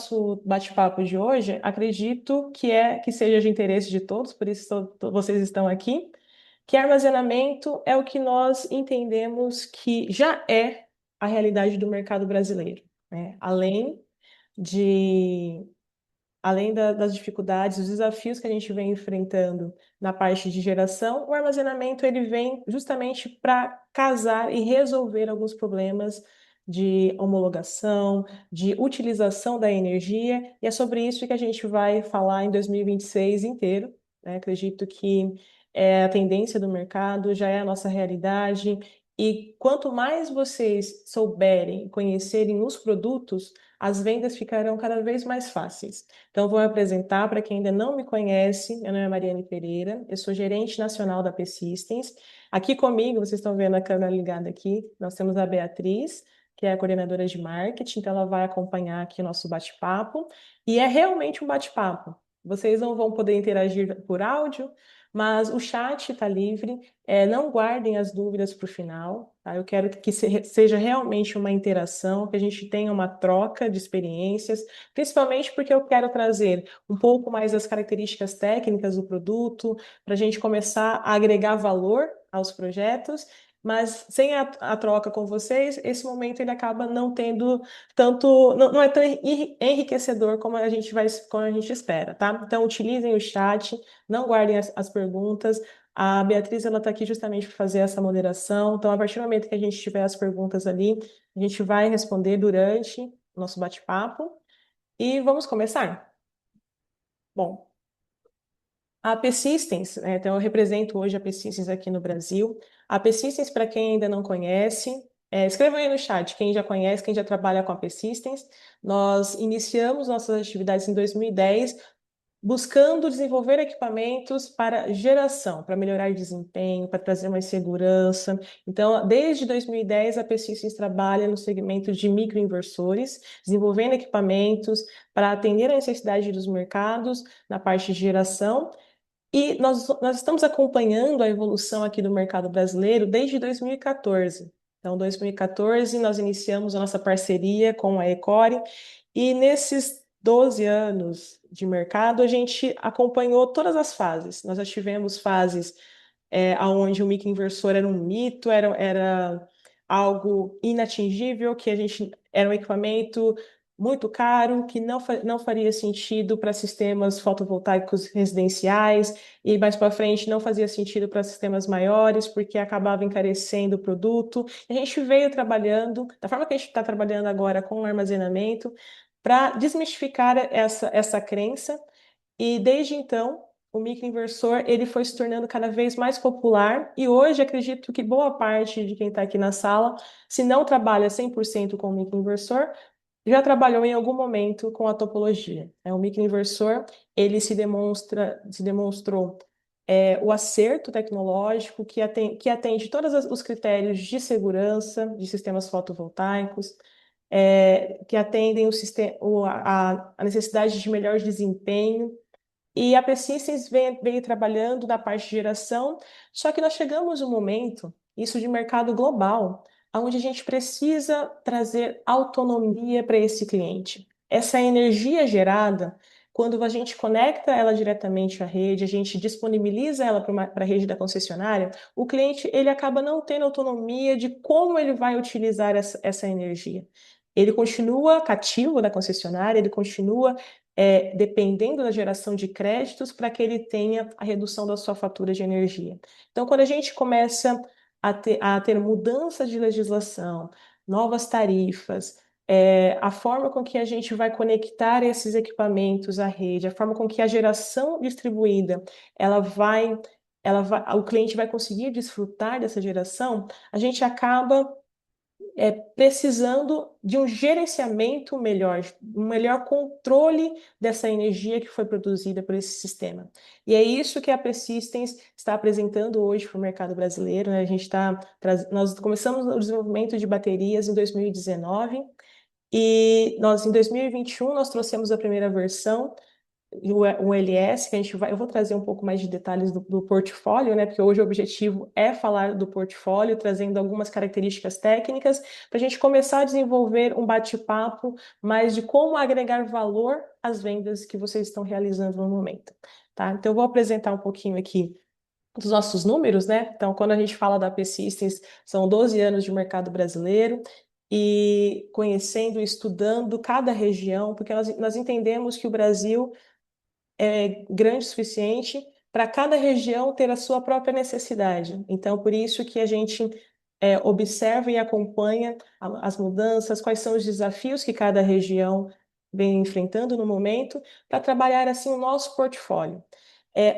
Nosso bate-papo de hoje, acredito que seja de interesse de todos, por isso vocês estão aqui, que armazenamento é o que nós entendemos que já é a realidade do mercado brasileiro, né? De das dificuldades, os desafios que a gente vem enfrentando na parte de geração, o armazenamento ele vem justamente para casar e resolver alguns problemas de homologação, de utilização da energia, e é sobre isso que a gente vai falar em 2026 inteiro, né? Acredito que é a tendência do mercado, já é a nossa realidade, e quanto mais vocês souberem, conhecerem os produtos, as vendas ficarão cada vez mais fáceis. Então, vou me apresentar para quem ainda não me conhece. Meu nome é Mariane Pereira, eu sou gerente nacional da P-Systems. Aqui comigo, vocês estão vendo a câmera ligada aqui, nós temos a Beatriz, que é a coordenadora de marketing, então ela vai acompanhar aqui o nosso bate-papo. E é realmente um bate-papo. Vocês não vão poder interagir por áudio, mas o chat está livre. Não guardem as dúvidas para o final, tá? Eu quero que seja realmente uma interação, que a gente tenha uma troca de experiências, principalmente porque eu quero trazer um pouco mais das características técnicas do produto, para a gente começar a agregar valor aos projetos, mas sem a troca com vocês, esse momento ele acaba não tendo tanto, não é tão enriquecedor como a gente espera, tá? Então, utilizem o chat, não guardem as perguntas. A Beatriz, ela está aqui justamente para fazer essa moderação. Então, a partir do momento que a gente tiver as perguntas ali, a gente vai responder durante o nosso bate-papo. E vamos começar? Bom, a Persistence, né, então eu represento hoje a Persistence aqui no Brasil. A Persistence, para quem ainda não conhece, escreva aí no chat quem já conhece, quem já trabalha com a Persistence. Nós iniciamos nossas atividades em 2010, buscando desenvolver equipamentos para geração, para melhorar o desempenho, para trazer mais segurança. Então, desde 2010, a Persistence trabalha no segmento de microinversores, desenvolvendo equipamentos para atender a necessidade dos mercados na parte de geração. E nós estamos acompanhando a evolução aqui do mercado brasileiro desde 2014. Então, 2014, nós iniciamos a nossa parceria com a Ecore, e nesses 12 anos de mercado, a gente acompanhou todas as fases. Nós já tivemos fases onde o microinversor era um mito, era algo inatingível, que a gente era um equipamento muito caro, que não faria sentido para sistemas fotovoltaicos residenciais, e mais para frente não fazia sentido para sistemas maiores, porque acabava encarecendo o produto. A gente veio trabalhando, da forma que a gente está trabalhando agora com o armazenamento, para desmistificar essa crença, e desde então o microinversor ele foi se tornando cada vez mais popular, e hoje acredito que boa parte de quem está aqui na sala, se não trabalha 100% com o microinversor, já trabalhou em algum momento com a topologia. O microinversor, ele se demonstrou o acerto tecnológico que atende todos os critérios de segurança de sistemas fotovoltaicos, que atendem a necessidade de melhor desempenho. E a Persistence veio trabalhando na parte de geração, só que nós chegamos um momento, isso de mercado global, onde a gente precisa trazer autonomia para esse cliente. Essa energia gerada, quando a gente conecta ela diretamente à rede, a gente disponibiliza ela para a rede da concessionária, o cliente ele acaba não tendo autonomia de como ele vai utilizar essa energia. Ele continua cativo da concessionária, ele continua dependendo da geração de créditos para que ele tenha a redução da sua fatura de energia. Então, quando a gente começa a ter mudanças de legislação, novas tarifas, a forma com que a gente vai conectar esses equipamentos à rede, a forma com que a geração distribuída, o cliente vai conseguir desfrutar dessa geração, a gente acaba precisando de um gerenciamento melhor, um melhor controle dessa energia que foi produzida por esse sistema. E é isso que a Persistence está apresentando hoje para o mercado brasileiro, né? Nós começamos o desenvolvimento de baterias em 2019, e nós, em 2021, nós trouxemos a primeira versão, o LS, que eu vou trazer um pouco mais de detalhes do portfólio, né? Porque hoje o objetivo é falar do portfólio, trazendo algumas características técnicas, para a gente começar a desenvolver um bate-papo mais de como agregar valor às vendas que vocês estão realizando no momento, tá? Então, eu vou apresentar um pouquinho aqui dos nossos números, né? Então, quando a gente fala da P-Systems, são 12 anos de mercado brasileiro, e conhecendo, estudando cada região, porque nós entendemos que o Brasil é grande o suficiente para cada região ter a sua própria necessidade. Então, por isso que a gente observa e acompanha as mudanças, quais são os desafios que cada região vem enfrentando no momento, para trabalhar assim o nosso portfólio.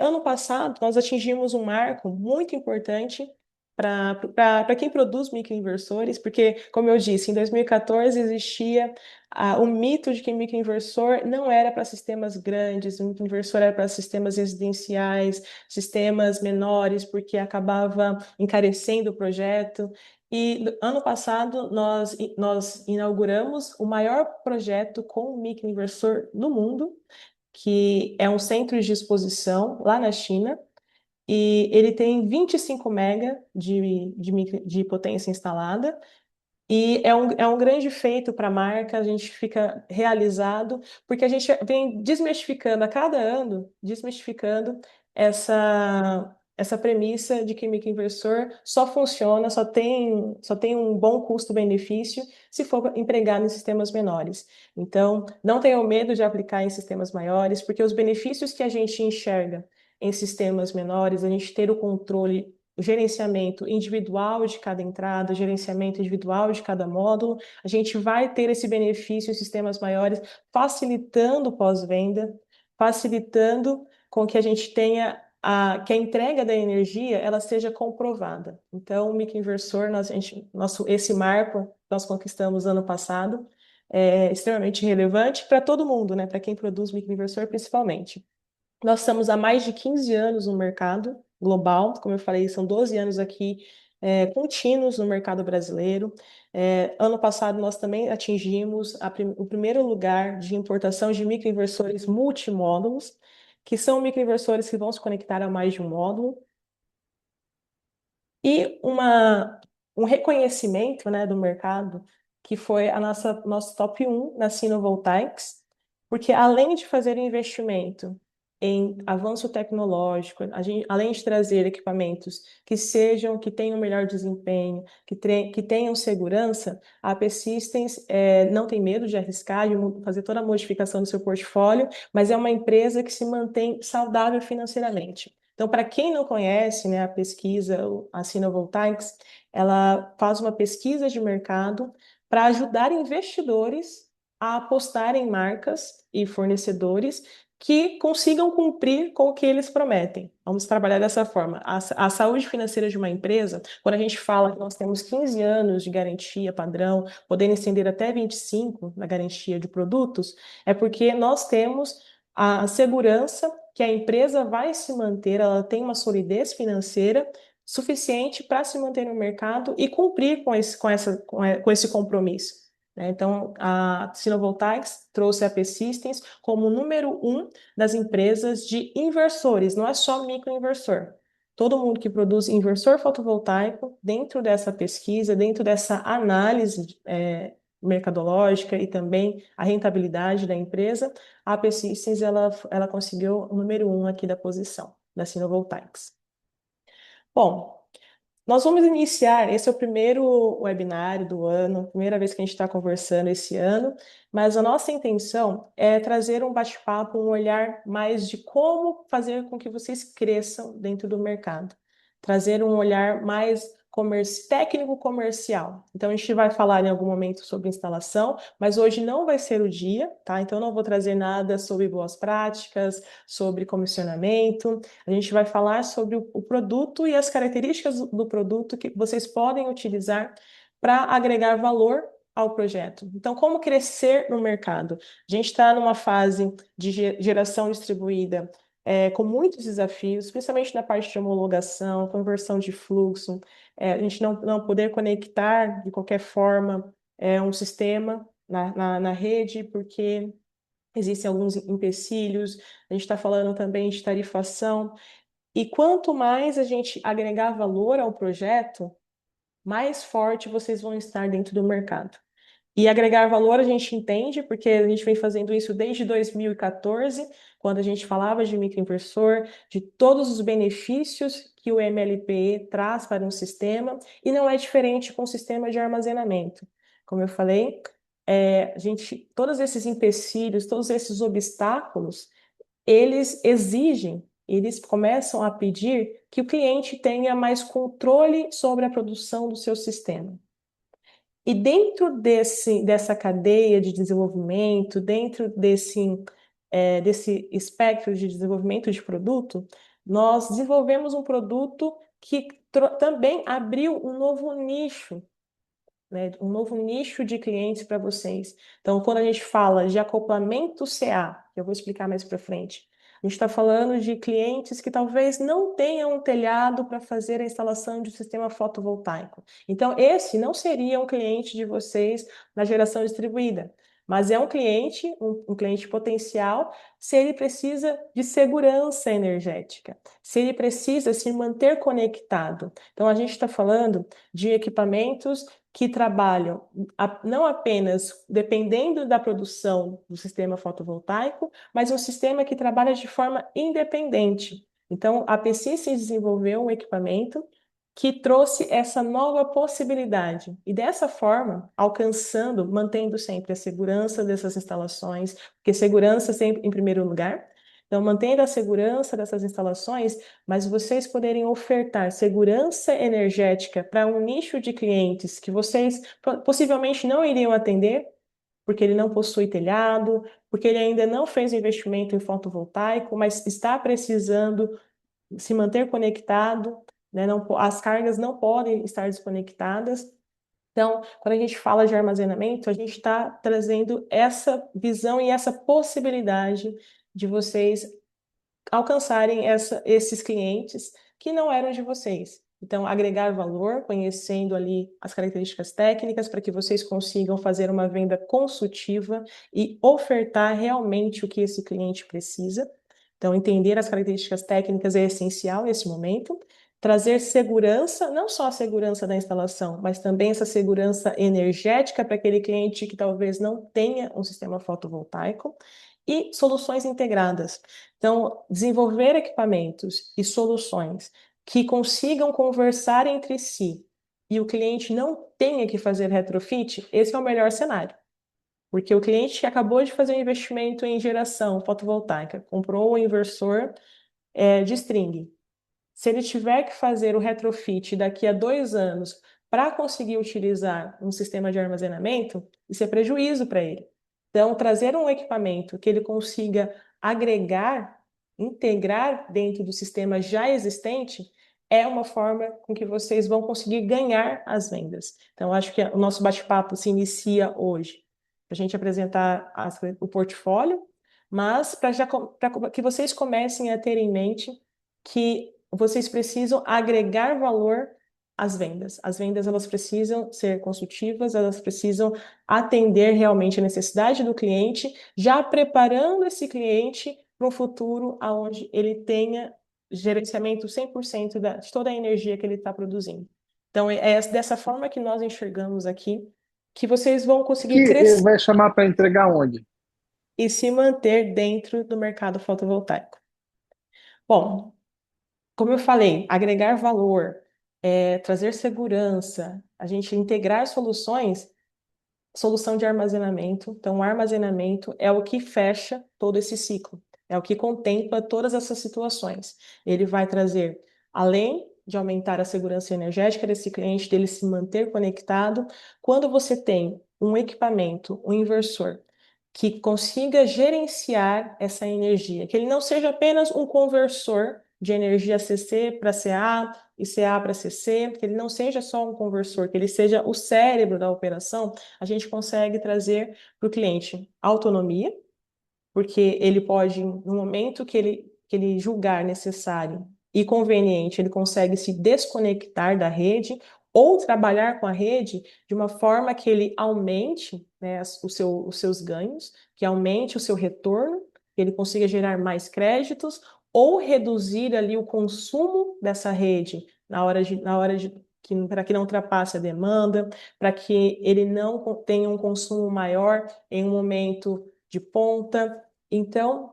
Ano passado, nós atingimos um marco muito importante para quem produz microinversores, porque, como eu disse, em 2014 existia o mito de que microinversor não era para sistemas grandes, o microinversor era para sistemas residenciais, sistemas menores, porque acabava encarecendo o projeto. E ano passado nós inauguramos o maior projeto com microinversor no mundo, que é um centro de exposição lá na China, e ele tem 25 mega de potência instalada, e é um grande feito para a marca, a gente fica realizado, porque a gente vem desmistificando a cada ano, desmistificando essa premissa de que microinversor só funciona, só tem um bom custo-benefício se for empregado em sistemas menores. Então, não tenham medo de aplicar em sistemas maiores, porque os benefícios que a gente enxerga em sistemas menores, a gente ter o controle, o gerenciamento individual de cada entrada, gerenciamento individual de cada módulo, a gente vai ter esse benefício em sistemas maiores, facilitando o pós-venda, facilitando com que a gente tenha que a entrega da energia ela seja comprovada. Então, o microinversor, esse marco nós conquistamos ano passado, é extremamente relevante para todo mundo, né? Para quem produz microinversor principalmente. Nós estamos há mais de 15 anos no mercado global, como eu falei, são 12 anos aqui contínuos no mercado brasileiro. Ano passado, nós também atingimos o primeiro lugar de importação de microinversores multimódulos, que são microinversores que vão se conectar a mais de um módulo. E um reconhecimento, né, do mercado, que foi nosso top 1 na Sinovoltaics, porque além de fazer investimento em avanço tecnológico, além de trazer equipamentos que tenham melhor desempenho, que tenham segurança, a P-Systems não tem medo de arriscar, de fazer toda a modificação do seu portfólio, mas é uma empresa que se mantém saudável financeiramente. Então, para quem não conhece, né, a pesquisa, a Sinovoltaics, ela faz uma pesquisa de mercado para ajudar investidores a apostar em marcas e fornecedores que consigam cumprir com o que eles prometem. Vamos trabalhar dessa forma. A saúde financeira de uma empresa, quando a gente fala que nós temos 15 anos de garantia padrão, podendo estender até 25 na garantia de produtos, é porque nós temos a segurança que a empresa vai se manter, ela tem uma solidez financeira suficiente para se manter no mercado e cumprir com esse compromisso, né? Então, a Sinovoltaics trouxe a P-Systems como número 1 das empresas de inversores, não é só microinversor. Todo mundo que produz inversor fotovoltaico, dentro dessa pesquisa, dentro dessa análise mercadológica e também a rentabilidade da empresa, a P-Systems ela conseguiu o número 1 aqui da posição, da Sinovoltaics. Bom, nós vamos iniciar, esse é o primeiro webinário do ano, primeira vez que a gente está conversando esse ano, mas a nossa intenção é trazer um bate-papo, um olhar mais de como fazer com que vocês cresçam dentro do mercado, trazer um olhar mais técnico-comercial. Então, a gente vai falar em algum momento sobre instalação, mas hoje não vai ser o dia, tá? Então, eu não vou trazer nada sobre boas práticas, sobre comissionamento. A gente vai falar sobre o produto e as características do produto que vocês podem utilizar para agregar valor ao projeto. Então, como crescer no mercado? A gente está numa fase de geração distribuída com muitos desafios, principalmente na parte de homologação, conversão de fluxo, a gente não poder conectar de qualquer forma um sistema na rede, porque existem alguns empecilhos, a gente está falando também de tarifação, e quanto mais a gente agregar valor ao projeto, mais forte vocês vão estar dentro do mercado. E agregar valor a gente entende, porque a gente vem fazendo isso desde 2014, quando a gente falava de microinversor, de todos os benefícios que o MLPE traz para um sistema, e não é diferente com o sistema de armazenamento. Como eu falei, todos esses empecilhos, todos esses obstáculos, eles começam a pedir que o cliente tenha mais controle sobre a produção do seu sistema. E dentro dessa cadeia de desenvolvimento, dentro desse espectro de desenvolvimento de produto, nós desenvolvemos um produto que também abriu um novo nicho, né, um novo nicho de clientes para vocês. Então, quando a gente fala de acoplamento CA, que eu vou explicar mais para frente, a gente está falando de clientes que talvez não tenham um telhado para fazer a instalação de um sistema fotovoltaico. Então, esse não seria um cliente de vocês na geração distribuída, mas é um cliente, um cliente potencial, se ele precisa de segurança energética, se ele precisa se manter conectado. Então, a gente está falando de equipamentos que trabalham não apenas dependendo da produção do sistema fotovoltaico, mas um sistema que trabalha de forma independente. Então, a PCI desenvolveu um equipamento que trouxe essa nova possibilidade. E dessa forma, alcançando, mantendo sempre a segurança dessas instalações, porque segurança sempre em primeiro lugar. Então, mantendo a segurança dessas instalações, mas vocês poderem ofertar segurança energética para um nicho de clientes que vocês possivelmente não iriam atender, porque ele não possui telhado, porque ele ainda não fez investimento em fotovoltaico, mas está precisando se manter conectado, né? Não, as cargas não podem estar desconectadas. Então, quando a gente fala de armazenamento, a gente está trazendo essa visão e essa possibilidade de vocês alcançarem esses clientes que não eram de vocês. Então, agregar valor, conhecendo ali as características técnicas para que vocês consigam fazer uma venda consultiva e ofertar realmente o que esse cliente precisa. Então, entender as características técnicas é essencial nesse momento. Trazer segurança, não só a segurança da instalação, mas também essa segurança energética para aquele cliente que talvez não tenha um sistema fotovoltaico. E soluções integradas. Então, desenvolver equipamentos e soluções que consigam conversar entre si e o cliente não tenha que fazer retrofit, esse é o melhor cenário. Porque o cliente que acabou de fazer um investimento em geração fotovoltaica, comprou um inversor de string. Se ele tiver que fazer o retrofit daqui a 2 anos para conseguir utilizar um sistema de armazenamento, isso é prejuízo para ele. Então, trazer um equipamento que ele consiga agregar, integrar dentro do sistema já existente, é uma forma com que vocês vão conseguir ganhar as vendas. Então, acho que o nosso bate-papo se inicia hoje para a gente apresentar o portfólio, mas para que vocês comecem a ter em mente que vocês precisam agregar valor às vendas. As vendas elas precisam ser consultivas, elas precisam atender realmente a necessidade do cliente, já preparando esse cliente para um futuro onde ele tenha gerenciamento 100% de toda a energia que ele está produzindo. Então, é dessa forma que nós enxergamos aqui que vocês vão conseguir Que crescer vai chamar para entregar onde? e se manter dentro do mercado fotovoltaico. Bom, como eu falei, agregar valor, trazer segurança, a gente integrar soluções, solução de armazenamento. Então, o armazenamento é o que fecha todo esse ciclo, é o que contempla todas essas situações. Ele vai trazer, além de aumentar a segurança energética desse cliente, dele se manter conectado, quando você tem um equipamento, um inversor, que consiga gerenciar essa energia, que ele não seja apenas um conversor de energia CC para CA e CA para CC, que ele não seja só um conversor, que ele seja o cérebro da operação, a gente consegue trazer para o cliente autonomia, porque ele pode, no momento que ele julgar necessário e conveniente, ele consegue se desconectar da rede ou trabalhar com a rede de uma forma que ele aumente, né, os seus ganhos, que aumente o seu retorno, que ele consiga gerar mais créditos, ou reduzir ali o consumo dessa rede na hora de para que não ultrapasse a demanda, para que ele não tenha um consumo maior em um momento de ponta. Então,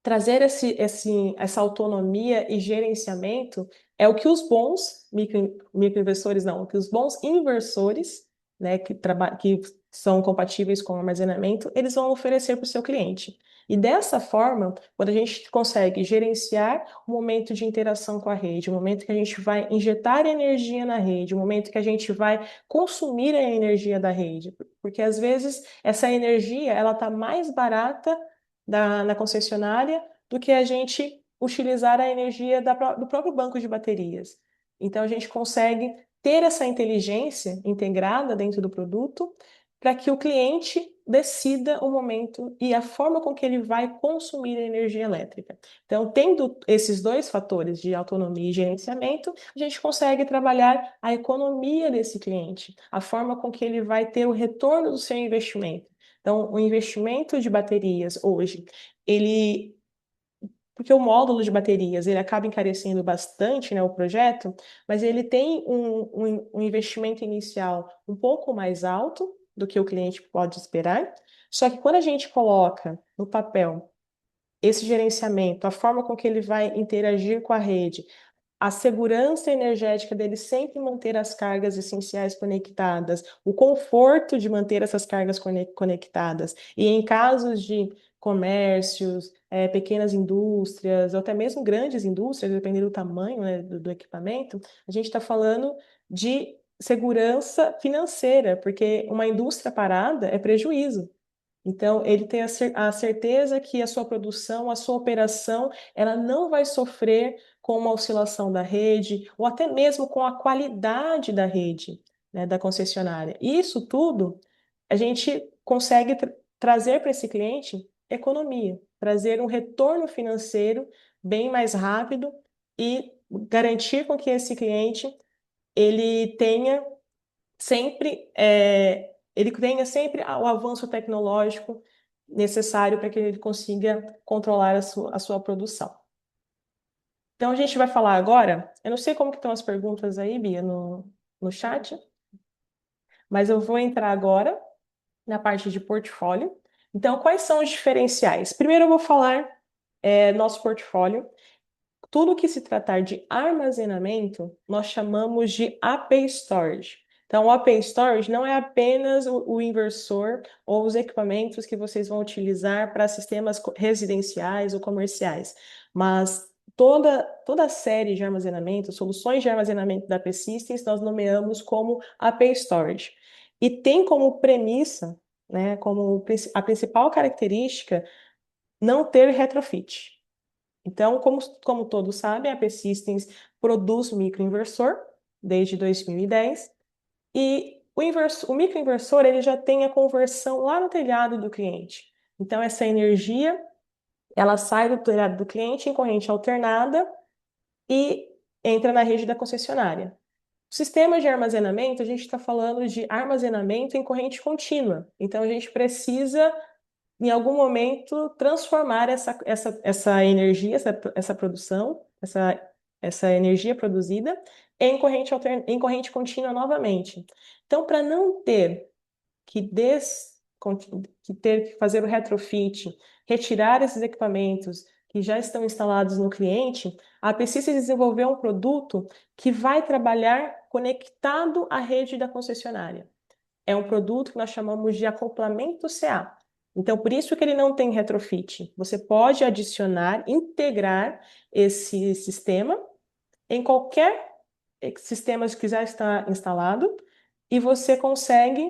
trazer essa autonomia e gerenciamento é o que os bons microinvestores, não, o que os bons inversores, né, que são compatíveis com o armazenamento, eles vão oferecer para o seu cliente. E dessa forma, quando a gente consegue gerenciar o momento de interação com a rede, o momento que a gente vai injetar energia na rede, o momento que a gente vai consumir a energia da rede, porque às vezes essa energia ela está mais barata na concessionária do que a gente utilizar a energia do próprio banco de baterias. Então, a gente consegue ter essa inteligência integrada dentro do produto para que o cliente decida o momento e a forma com que ele vai consumir a energia elétrica. Então, tendo esses dois fatores de autonomia e gerenciamento, a gente consegue trabalhar a economia desse cliente, a forma com que ele vai ter o retorno do seu investimento. Então, o investimento de baterias hoje, ele porque o módulo de baterias ele acaba encarecendo bastante, né, o projeto, mas ele tem um investimento inicial um pouco mais alto do que o cliente pode esperar. Só que quando a gente coloca no papel esse gerenciamento, a forma com que ele vai interagir com a rede, a segurança energética dele sempre manter as cargas essenciais conectadas, o conforto de manter essas cargas conectadas, e em casos de comércios, pequenas indústrias, ou até mesmo grandes indústrias, dependendo do tamanho, né, do equipamento, a gente está falando de segurança financeira, porque uma indústria parada é prejuízo. Então, ele tem a certeza que a sua produção, a sua operação, ela não vai sofrer com uma oscilação da rede, ou até mesmo com a qualidade da rede, né, da concessionária. Isso tudo a gente consegue trazer para esse cliente economia, trazer um retorno financeiro bem mais rápido e garantir com que esse cliente ele tenha ele tenha sempre o avanço tecnológico necessário para que ele consiga controlar a sua produção. Então, a gente vai falar agora, eu não sei como que estão as perguntas aí, Bia, no chat, mas eu vou entrar agora na parte de portfólio. Então, quais são os diferenciais? Primeiro, eu vou falar nosso portfólio. Tudo que se tratar de armazenamento, nós chamamos de AP Storage. Então, o AP Storage não é apenas o inversor ou os equipamentos que vocês vão utilizar para sistemas residenciais ou comerciais, mas toda a série de armazenamento, soluções de armazenamento da AP Systems, nós nomeamos como AP Storage. E tem como premissa, né, como a principal característica, não ter retrofit. Então, como todos sabem, a P-Systems produz microinversor desde 2010 e o microinversor ele já tem a conversão lá no telhado do cliente. Então, essa energia ela sai do telhado do cliente em corrente alternada e entra na rede da concessionária. O sistema de armazenamento, a gente está falando de armazenamento em corrente contínua. Então, a gente precisa em algum momento, transformar essa energia, essa produção, essa energia produzida em corrente contínua novamente. Então, para não ter ter que fazer o retrofit, retirar esses equipamentos que já estão instalados no cliente, a Precisa desenvolveu um produto que vai trabalhar conectado à rede da concessionária. É um produto que nós chamamos de acoplamento CA. Então, por isso que ele não tem retrofit. Você pode adicionar, integrar esse sistema em qualquer sistema que já está instalado e você consegue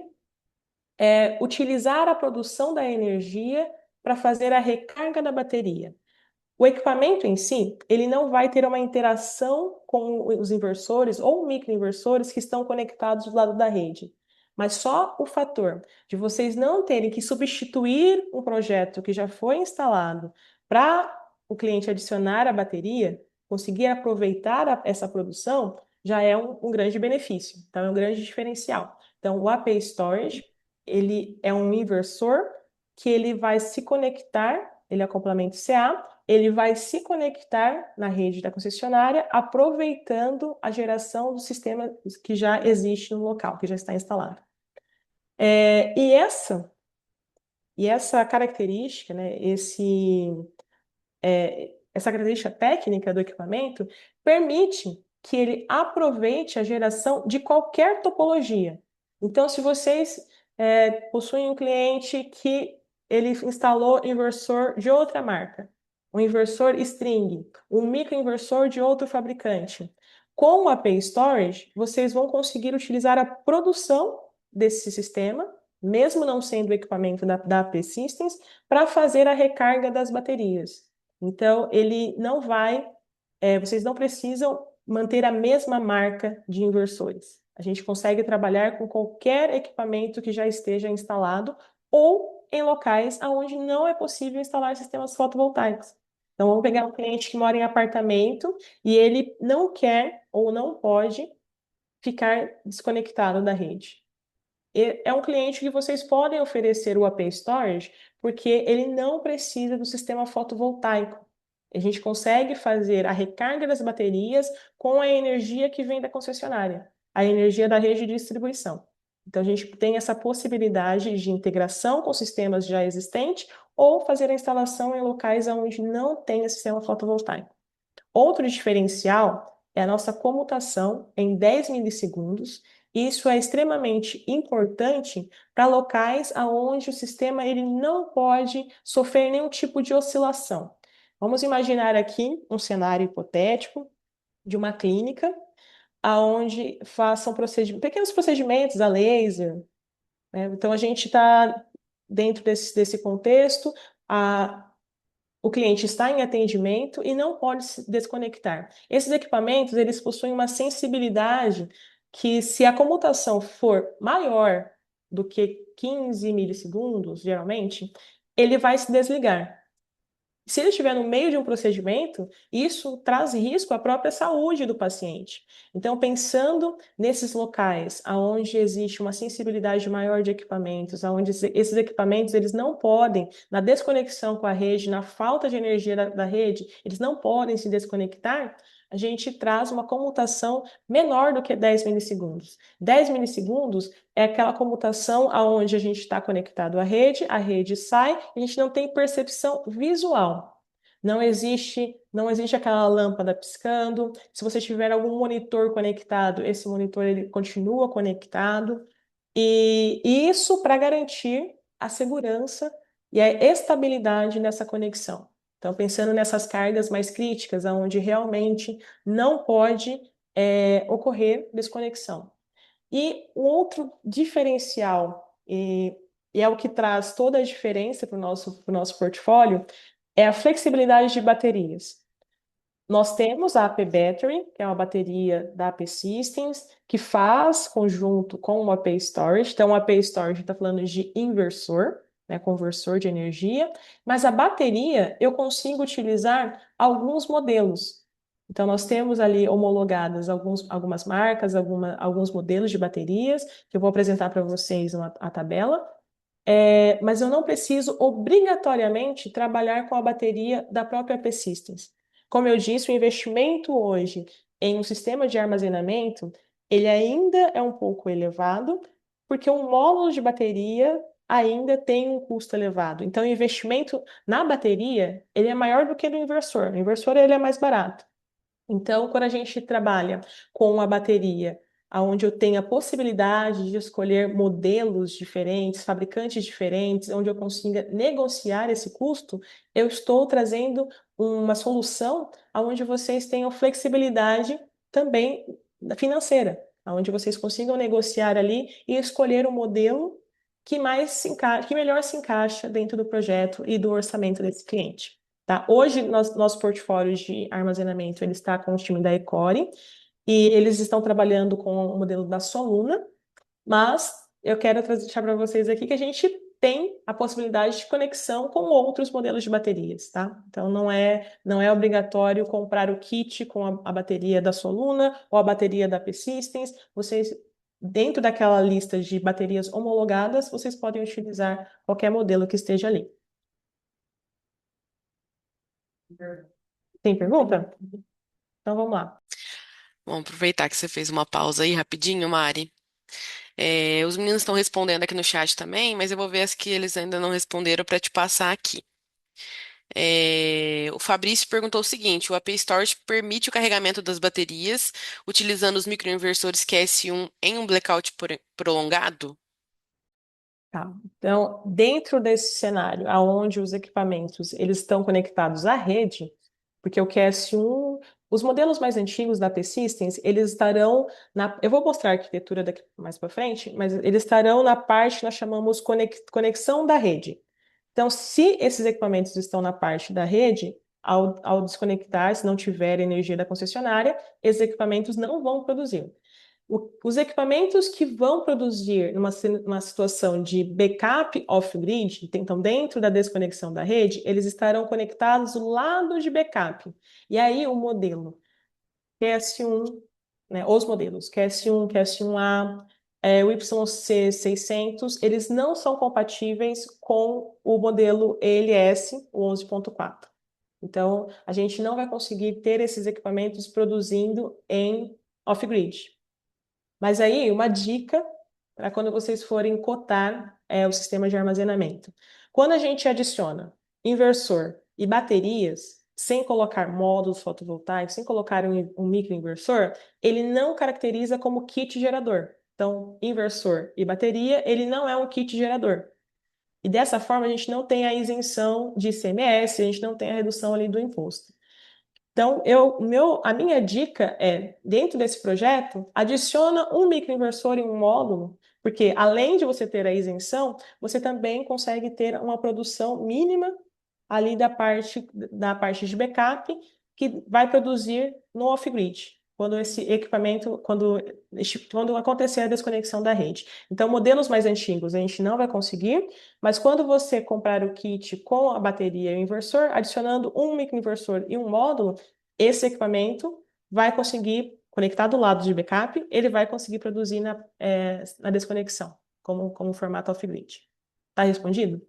utilizar a produção da energia para fazer a recarga da bateria. O equipamento em si, ele não vai ter uma interação com os inversores ou microinversores que estão conectados do lado da rede. Mas só o fator de vocês não terem que substituir um projeto que já foi instalado para o cliente adicionar a bateria, conseguir aproveitar essa produção, já é um grande benefício, então é um grande diferencial. Então, o AP Storage, ele é um inversor que ele vai se conectar, ele é acoplamento CA, ele vai se conectar na rede da concessionária, aproveitando a geração do sistema que já existe no local, que já está instalado. É, e essa característica, né, essa característica técnica do equipamento permite que ele aproveite a geração de qualquer topologia. Então, se vocês possuem um cliente que ele instalou inversor de outra marca, um inversor string, um microinversor de outro fabricante, com o AP Storage, vocês vão conseguir utilizar a produção desse sistema, mesmo não sendo o equipamento da AP Systems, para fazer a recarga das baterias. Então, ele não vai, vocês não precisam manter a mesma marca de inversores. A gente consegue trabalhar com qualquer equipamento que já esteja instalado ou em locais onde não é possível instalar sistemas fotovoltaicos. Então, vamos pegar um cliente que mora em apartamento e ele não quer ou não pode ficar desconectado da rede. É um cliente que vocês podem oferecer o AP Storage porque ele não precisa do sistema fotovoltaico. A gente consegue fazer a recarga das baterias com a energia que vem da concessionária, a energia da rede de distribuição. Então, a gente tem essa possibilidade de integração com sistemas já existentes ou fazer a instalação em locais onde não tem sistema fotovoltaico. Outro diferencial é a nossa comutação em 10 milissegundos. Isso é extremamente importante para locais onde o sistema ele não pode sofrer nenhum tipo de oscilação. Vamos imaginar aqui um cenário hipotético de uma clínica onde façam pequenos procedimentos a laser, né? Então, a gente está dentro desse contexto, o cliente está em atendimento e não pode se desconectar. Esses equipamentos, eles possuem uma sensibilidade que, se a comutação for maior do que 15 milissegundos, geralmente, ele vai se desligar. Se ele estiver no meio de um procedimento, isso traz risco à própria saúde do paciente. Então, pensando nesses locais onde existe uma sensibilidade maior de equipamentos, onde esses equipamentos eles não podem, na desconexão com a rede, na falta de energia da rede, eles não podem se desconectar, a gente traz uma comutação menor do que 10 milissegundos. 10 milissegundos é aquela comutação onde a gente está conectado à rede, a rede sai, a gente não tem percepção visual. Não existe aquela lâmpada piscando. Se você tiver algum monitor conectado, esse monitor ele continua conectado. E isso para garantir a segurança e a estabilidade nessa conexão. Então, pensando nessas cargas mais críticas, onde realmente não pode ocorrer desconexão. E um outro diferencial, e é o que traz toda a diferença para o nosso portfólio, é a flexibilidade de baterias. Nós temos a AP Battery, que é uma bateria da AP Systems, que faz conjunto com o AP Storage. Então, o AP Storage está falando de inversor, né, conversor de energia, mas a bateria eu consigo utilizar alguns modelos. Então, nós temos ali homologadas algumas marcas, alguns modelos de baterias, que eu vou apresentar para vocês a tabela. Mas eu não preciso obrigatoriamente trabalhar com a bateria da própria AP Systems. Como eu disse, o investimento hoje em um sistema de armazenamento, ele ainda é um pouco elevado, porque um módulo de bateria ainda tem um custo elevado. Então, o investimento na bateria, ele é maior do que no inversor. O inversor, ele é mais barato. Então, quando a gente trabalha com a bateria, onde eu tenho a possibilidade de escolher modelos diferentes, fabricantes diferentes, onde eu consiga negociar esse custo, eu estou trazendo uma solução onde vocês tenham flexibilidade também financeira, onde vocês consigam negociar ali e escolher o modelo que melhor se encaixa dentro do projeto e do orçamento desse cliente. Tá? Hoje, nosso portfólio de armazenamento ele está com o time da Ecore e eles estão trabalhando com o modelo da Soluna, mas eu quero deixar para vocês aqui que a gente tem a possibilidade de conexão com outros modelos de baterias, tá? Então não é obrigatório comprar o kit com a bateria da Soluna ou a bateria da P-Systems. Vocês, dentro daquela lista de baterias homologadas, vocês podem utilizar qualquer modelo que esteja ali. Tem pergunta? Então vamos lá. Vamos aproveitar que você fez uma pausa aí rapidinho, Mari. Os meninos estão respondendo aqui no chat também, mas eu vou ver as que eles ainda não responderam para te passar aqui. O Fabrício perguntou o seguinte: o AP Storage permite o carregamento das baterias utilizando os microinversores QS1 em um blackout prolongado? Tá. Então, dentro desse cenário, aonde os equipamentos eles estão conectados à rede, porque o QS1, os modelos mais antigos da P-Systems, eles estarão eu vou mostrar a arquitetura daqui mais para frente, mas eles estarão na parte que nós chamamos conexão da rede. Então, se esses equipamentos estão na parte da rede, ao desconectar, se não tiver energia da concessionária, esses equipamentos não vão produzir. Os equipamentos que vão produzir numa situação de backup off-grid, então dentro da desconexão da rede, eles estarão conectados do lado de backup. E aí o modelo QS1, né, os modelos QS1, QS1A, o YC600, eles não são compatíveis com o modelo ELS, o 11.4. Então, a gente não vai conseguir ter esses equipamentos produzindo em off-grid. Mas aí, uma dica para quando vocês forem cotar o sistema de armazenamento. Quando a gente adiciona inversor e baterias, sem colocar módulos fotovoltaicos, sem colocar um microinversor, ele não caracteriza como kit gerador. Então, inversor e bateria, ele não é um kit gerador. E dessa forma, a gente não tem a isenção de ICMS, a gente não tem a redução ali do imposto. Então, a minha dica é, dentro desse projeto, adiciona um microinversor em um módulo, porque além de você ter a isenção, você também consegue ter uma produção mínima ali da parte de backup que vai produzir no off-grid, quando esse equipamento, quando acontecer a desconexão da rede. Então, modelos mais antigos a gente não vai conseguir, mas quando você comprar o kit com a bateria e o inversor, adicionando um microinversor e um módulo, esse equipamento vai conseguir conectar do lado de backup, ele vai conseguir produzir na desconexão, como formato off-grid. Tá respondido?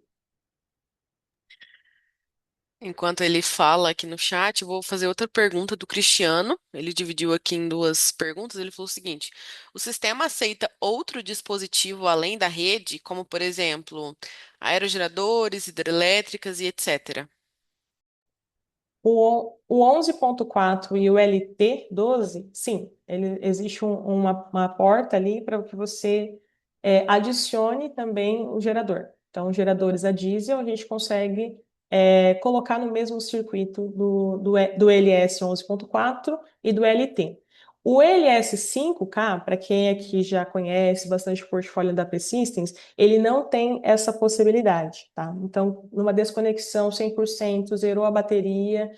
Enquanto ele fala aqui no chat, eu vou fazer outra pergunta do Cristiano. Ele dividiu aqui em duas perguntas. Ele falou o seguinte: o sistema aceita outro dispositivo além da rede, como por exemplo, aerogeradores, hidrelétricas e etc. O 11.4 e o LT12, sim, existe uma porta ali para que você adicione também o gerador. Então, geradores a diesel a gente consegue colocar no mesmo circuito do LS 11.4 e do LT. O LS5K, para quem aqui já conhece bastante o portfólio da P-Systems, ele não tem essa possibilidade, tá? Então, numa desconexão 100%, zerou a bateria,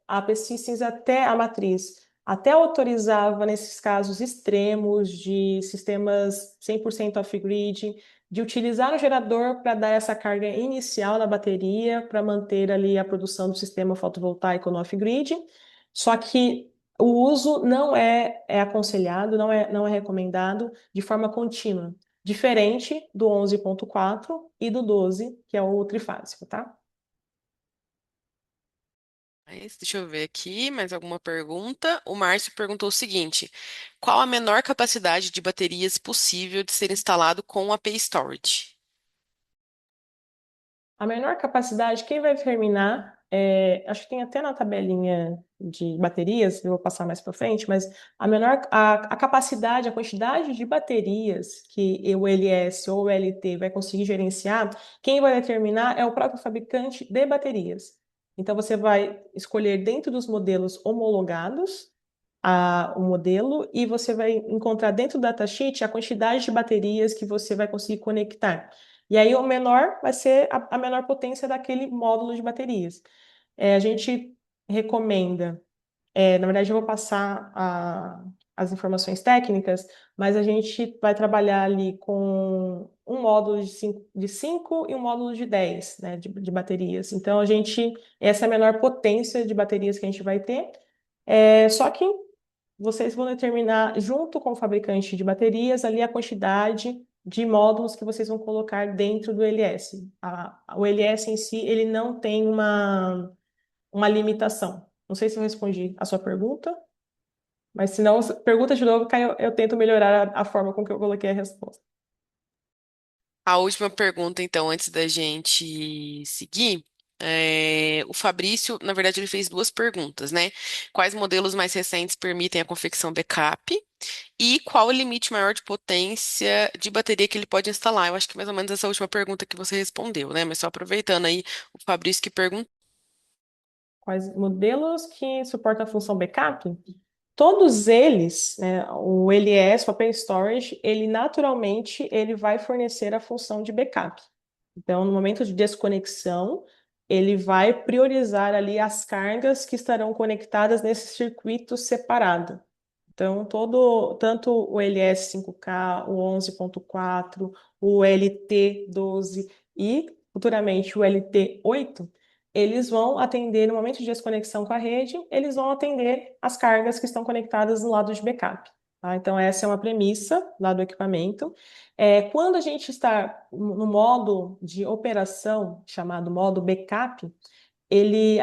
a P-Systems até a matriz, até autorizava nesses casos extremos de sistemas 100% off-grid, de utilizar o gerador para dar essa carga inicial na bateria, para manter ali a produção do sistema fotovoltaico no off-grid, só que o uso não é aconselhado, não é recomendado de forma contínua, diferente do 11.4 e do 12, que é o trifásico, tá? Deixa eu ver aqui, mais alguma pergunta? O Márcio perguntou o seguinte: qual a menor capacidade de baterias possível de ser instalado com a P-Storage? A menor capacidade, quem vai determinar, acho que tem até na tabelinha de baterias, eu vou passar mais para frente, mas a capacidade, a quantidade de baterias que o LS ou o LT vai conseguir gerenciar, quem vai determinar é o próprio fabricante de baterias. Então, você vai escolher dentro dos modelos homologados o modelo e você vai encontrar dentro do datasheet a quantidade de baterias que você vai conseguir conectar. E aí o menor vai ser a menor potência daquele módulo de baterias. A gente recomenda, na verdade eu vou passar as informações técnicas, mas a gente vai trabalhar ali com um módulo de cinco e um módulo de 10, né, de baterias. Então, essa é a menor potência de baterias que a gente vai ter. Só que vocês vão determinar, junto com o fabricante de baterias, ali a quantidade de módulos que vocês vão colocar dentro do LS. O LS em si, ele não tem uma limitação. Não sei se eu respondi a sua pergunta, mas se não, pergunta de novo, que aí eu tento melhorar a forma com que eu coloquei a resposta. A última pergunta, então, antes da gente seguir. O Fabrício, na verdade, ele fez duas perguntas, né? Quais modelos mais recentes permitem a confecção backup? E qual o limite maior de potência de bateria que ele pode instalar? Eu acho que mais ou menos essa última pergunta que você respondeu, né? Mas só aproveitando aí o Fabrício que perguntou. Quais modelos que suportam a função backup? Todos eles, né, o LS, o Open Storage, ele naturalmente ele vai fornecer a função de backup. Então, no momento de desconexão, ele vai priorizar ali as cargas que estarão conectadas nesse circuito separado. Então, tanto o LS5K, o 11.4, o LT12 e futuramente o LT8, eles vão atender, no momento de desconexão com a rede, eles vão atender as cargas que estão conectadas no lado de backup. Tá? Então, essa é uma premissa lá do equipamento. Quando a gente está no modo de operação, chamado modo backup, ele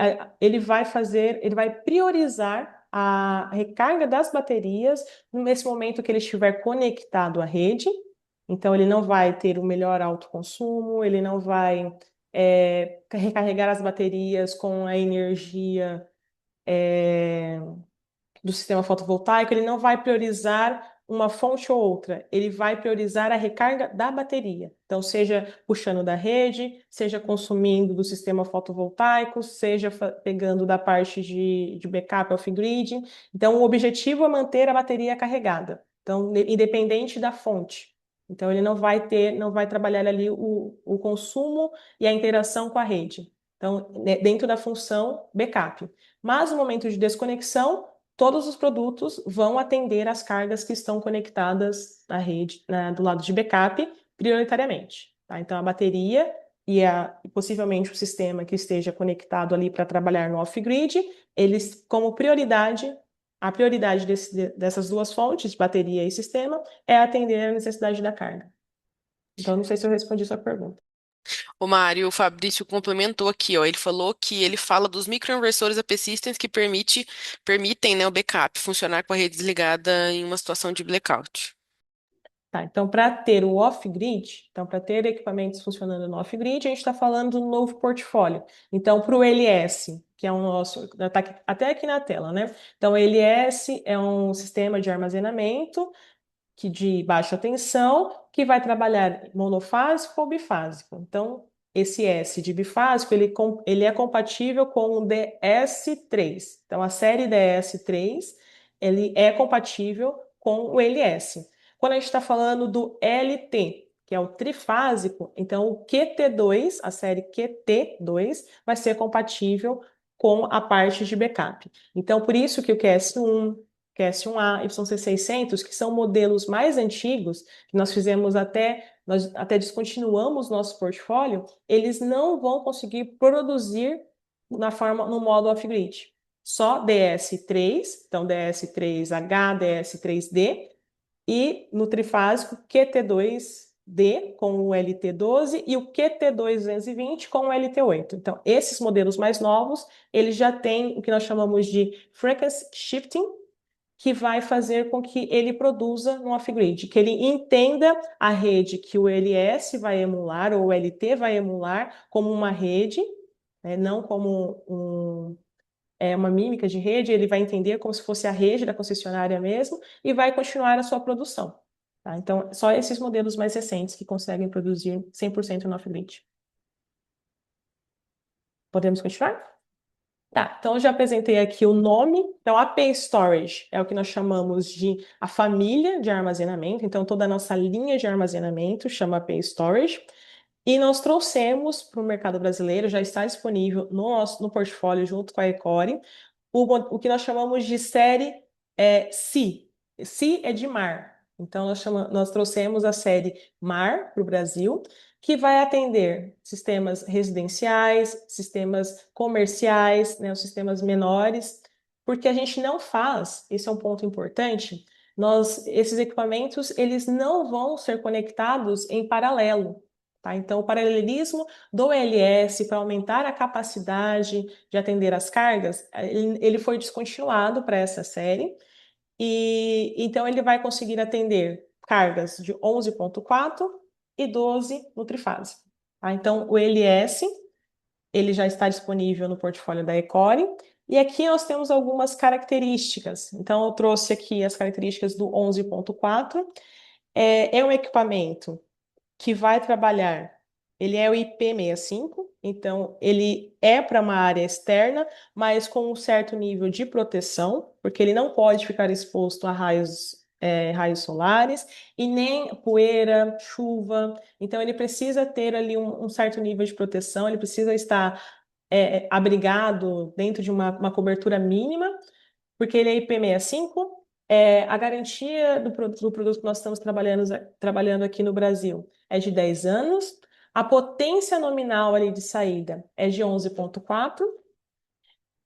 vai priorizar a recarga das baterias nesse momento que ele estiver conectado à rede. Então, ele não vai ter o melhor autoconsumo, ele não vai recarregar as baterias com a energia é, do sistema fotovoltaico, ele não vai priorizar uma fonte ou outra, ele vai priorizar a recarga da bateria. Então, seja puxando da rede, seja consumindo do sistema fotovoltaico, seja pegando da parte de backup off-grid. Então, o objetivo é manter a bateria carregada. Então, independente da fonte. Então, ele não vai trabalhar ali o consumo e a interação com a rede. Então, dentro da função backup. Mas no momento de desconexão, todos os produtos vão atender às cargas que estão conectadas na rede, do lado de backup, prioritariamente. Tá? Então, a bateria e possivelmente o sistema que esteja conectado ali para trabalhar no off-grid, eles, como prioridade, a prioridade dessas duas fontes, bateria e sistema, é atender a necessidade da carga. Então, não sei se eu respondi sua pergunta. O Mário, o Fabrício complementou aqui, ó. Ele falou que ele fala dos microinversores AP Systems que permitem, né, o backup funcionar com a rede desligada em uma situação de blackout. Tá, então, para ter o off-grid, então, para ter equipamentos funcionando no off-grid, a gente está falando do novo portfólio. Então, para o LS, que é o nosso, tá até aqui na tela, né? Então, o LS é um sistema de armazenamento que de baixa tensão, que vai trabalhar monofásico ou bifásico. Então, esse S de bifásico, ele é compatível com o DS3. Então, a série DS3, ele é compatível com o LS. Quando a gente está falando do LT, que é o trifásico, então o QT2, a série QT2, vai ser compatível com a parte de backup. Então, por isso que o QS1, QS1A, YC600, que são modelos mais antigos, que nós até descontinuamos nosso portfólio, eles não vão conseguir produzir no modo off-grid. Só DS3, então DS3H, DS3D, e no trifásico QT2D com o LT12 e o QT220 com o LT8. Então, esses modelos mais novos, eles já têm o que nós chamamos de frequency shifting, que vai fazer com que ele produza no off-grid, que ele entenda a rede que o LS vai emular ou o LT vai emular como uma rede, né, não como uma mímica de rede, ele vai entender como se fosse a rede da concessionária mesmo e vai continuar a sua produção. Tá? Então, só esses modelos mais recentes que conseguem produzir 100% no off-grid. Podemos continuar? Tá, então eu já apresentei aqui o nome. Então, a AP Storage é o que nós chamamos de a família de armazenamento. Então, toda a nossa linha de armazenamento chama AP Storage. E nós trouxemos para o mercado brasileiro, já está disponível no portfólio junto com a Ecore, o que nós chamamos de série C. C é de mar. Então, nós trouxemos a série MAR para o Brasil, que vai atender sistemas residenciais, sistemas comerciais, né, os sistemas menores, porque a gente não faz, esse é um ponto importante, esses equipamentos, eles não vão ser conectados em paralelo. Tá? Então, o paralelismo do LS para aumentar a capacidade de atender as cargas, ele foi descontinuado para essa série, e então ele vai conseguir atender cargas de 11.4 e 12 no trifásico. Tá? Então, o LS ele já está disponível no portfólio da Ecore. E aqui nós temos algumas características. Então, eu trouxe aqui as características do 11.4. É um equipamento que vai trabalhar. Ele é o IP65, então ele é para uma área externa, mas com um certo nível de proteção, porque ele não pode ficar exposto a raios solares e nem poeira, chuva. Então ele precisa ter ali um certo nível de proteção, ele precisa estar abrigado dentro de uma cobertura mínima porque ele é IP65, a garantia do produto que nós estamos trabalhando aqui no Brasil é de 10 anos, a potência nominal ali de saída é de 11.4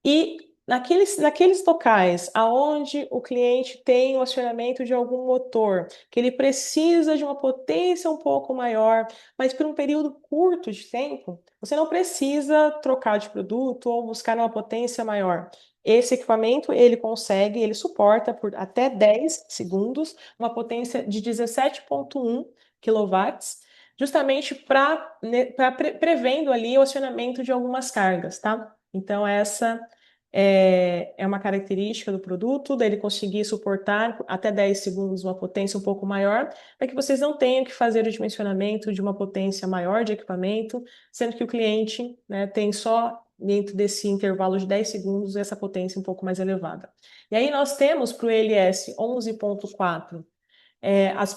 e naqueles locais aonde o cliente tem o acionamento de algum motor, que ele precisa de uma potência um pouco maior, mas por um período curto de tempo, você não precisa trocar de produto ou buscar uma potência maior. Esse equipamento, ele suporta por até 10 segundos uma potência de 17,1 quilowatts, justamente prevendo ali o acionamento de algumas cargas, tá? Então, essa é uma característica do produto, dele conseguir suportar até 10 segundos uma potência um pouco maior, para que vocês não tenham que fazer o dimensionamento de uma potência maior de equipamento, sendo que o cliente, né, tem só dentro desse intervalo de 10 segundos essa potência um pouco mais elevada. E aí nós temos para o ELS 11.4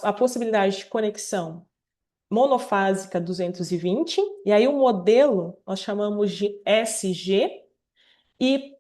a possibilidade de conexão monofásica 220, e aí o modelo nós chamamos de SG, e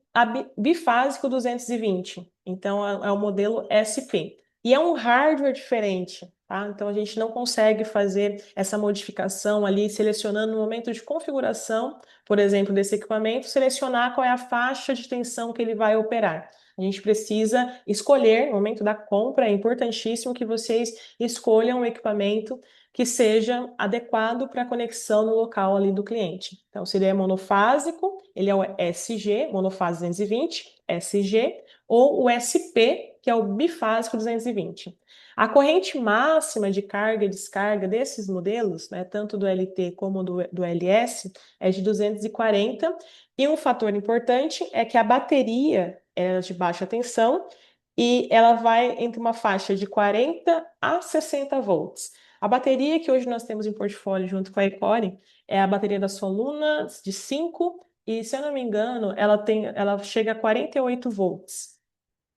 bifásico 220. Então, é o modelo SP. E é um hardware diferente, tá? Então, a gente não consegue fazer essa modificação ali, selecionando no momento de configuração, por exemplo, desse equipamento, selecionar qual é a faixa de tensão que ele vai operar. A gente precisa escolher, no momento da compra, é importantíssimo que vocês escolham um equipamento que seja adequado para a conexão no local ali do cliente. Então, se ele é monofásico, ele é o SG, monofase 220, SG, ou o SP, que é o bifásico 220. A corrente máxima de carga e descarga desses modelos, né, tanto do LT como do LS, é de 240, e um fator importante é que a bateria é de baixa tensão e ela vai entre uma faixa de 40 a 60 volts. A bateria que hoje nós temos em portfólio junto com a Ecore é a bateria da Soluna de 5 e, se eu não me engano, ela chega a 48 volts.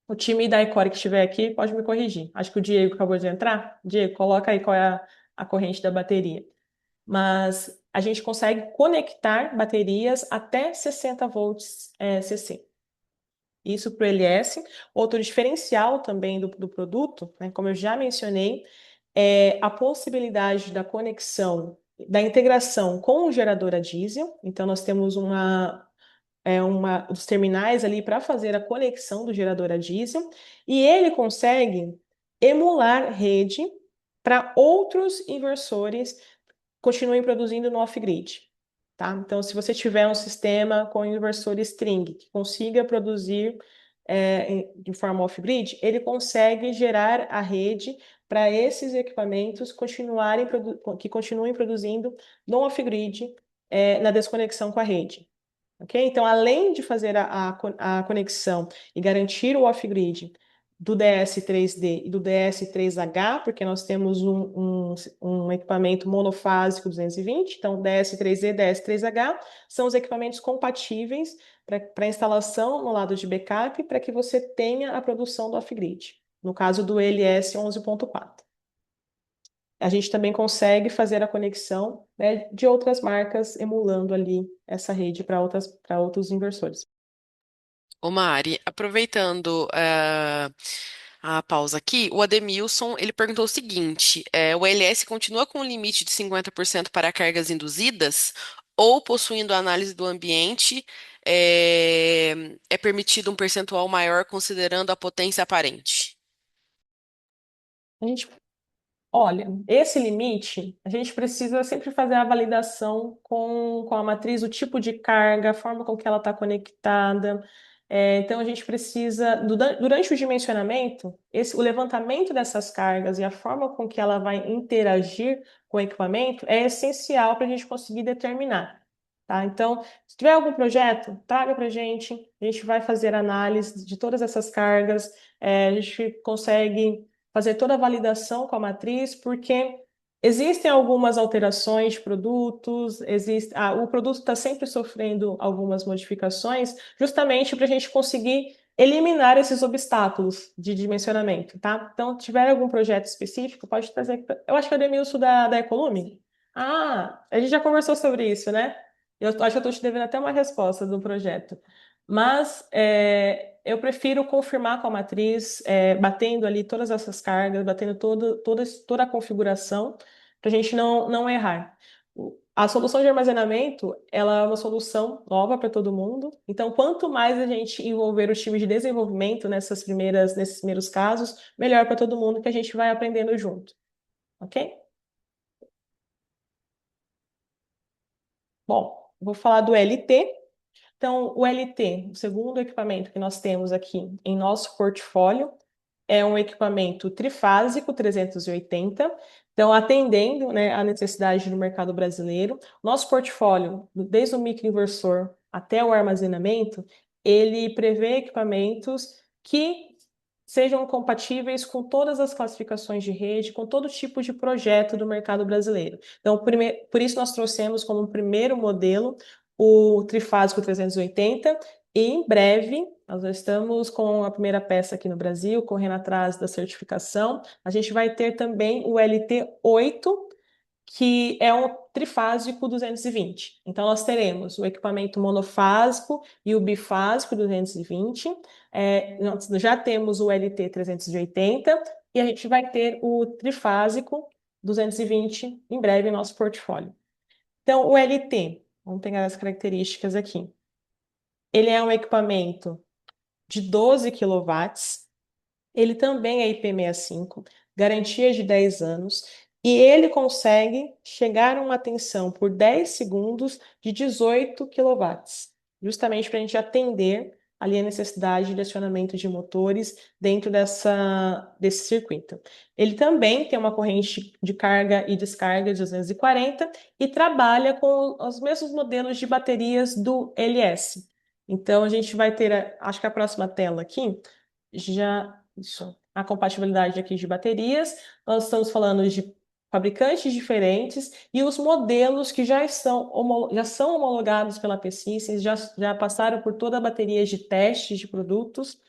O time da Ecore que estiver aqui pode me corrigir. Acho que o Diego acabou de entrar. Diego, coloca aí qual é a corrente da bateria. Mas a gente consegue conectar baterias até 60 volts CC. Isso para o LS. Outro diferencial também do produto, né, como eu já mencionei, é a possibilidade da conexão, da integração com o gerador a diesel. Então, nós temos os terminais ali para fazer a conexão do gerador a diesel, e ele consegue emular rede para outros inversores continuem produzindo no off-grid. Tá? Então, se você tiver um sistema com inversor string que consiga produzir de forma off-grid, ele consegue gerar a rede para esses equipamentos que continuem produzindo no off-grid na desconexão com a rede. Okay? Então, além de fazer a conexão e garantir o off-grid do DS3D e do DS3H, porque nós temos um equipamento monofásico 220, então DS3D e DS3H são os equipamentos compatíveis para instalação no lado de backup, para que você tenha a produção do off-grid, no caso do LS 11.4. A gente também consegue fazer a conexão, né, de outras marcas, emulando ali essa rede para outros inversores. Ô Mari, aproveitando A pausa aqui. O Ademilson, ele perguntou o seguinte: o LS continua com o limite de 50% para cargas induzidas ou possuindo a análise do ambiente, é permitido um percentual maior considerando a potência aparente? A gente Olha, esse limite, a gente precisa sempre fazer a validação com a matriz, o tipo de carga, a forma com que ela está conectada. Então, a gente precisa, durante o dimensionamento, o levantamento dessas cargas e a forma com que ela vai interagir com o equipamento é essencial para a gente conseguir determinar. Tá? Então, se tiver algum projeto, traga para a gente vai fazer análise de todas essas cargas, a gente consegue fazer toda a validação com a matriz, porque existem algumas alterações de produtos, o produto está sempre sofrendo algumas modificações, justamente para a gente conseguir eliminar esses obstáculos de dimensionamento, tá? Então, se tiver algum projeto específico, pode trazer. Eu acho que é o Demilson da Ecolume. Ah, a gente já conversou sobre isso, né? Eu acho que eu estou te devendo até uma resposta do projeto. Mas eu prefiro confirmar com a matriz, batendo ali todas essas cargas, batendo toda a configuração, para a gente não errar. A solução de armazenamento, ela é uma solução nova para todo mundo. Então, quanto mais a gente envolver o time de desenvolvimento nesses primeiros casos, melhor para todo mundo que a gente vai aprendendo junto, ok? Bom, vou falar do LT. Então, o LT, o segundo equipamento que nós temos aqui em nosso portfólio, é um equipamento trifásico 380, então atendendo, né, a necessidade do mercado brasileiro. Nosso portfólio, desde o microinversor até o armazenamento, ele prevê equipamentos que sejam compatíveis com todas as classificações de rede, com todo tipo de projeto do mercado brasileiro. Então, por isso nós trouxemos como primeiro modelo o trifásico 380, e em breve, nós já estamos com a primeira peça aqui no Brasil, correndo atrás da certificação. A gente vai ter também o LT8, que é um trifásico 220. Então, nós teremos o equipamento monofásico e o bifásico 220. Nós já temos o LT 380 e a gente vai ter o trifásico 220 em breve em nosso portfólio. Então, o LT, vamos pegar as características aqui. Ele é um equipamento de 12 quilowatts. Ele também é IP65, garantia de 10 anos, e ele consegue chegar a uma tensão por 10 segundos de 18 quilowatts, justamente para a gente atender ali a necessidade de acionamento de motores dentro desse circuito. Ele também tem uma corrente de carga e descarga de 240 e trabalha com os mesmos modelos de baterias do LS. Então, a gente vai ter, acho que a próxima tela aqui, já isso, a compatibilidade aqui de baterias. Nós estamos falando de fabricantes diferentes e os modelos que já são homologados pela PSys, já passaram por toda a bateria de testes de produtos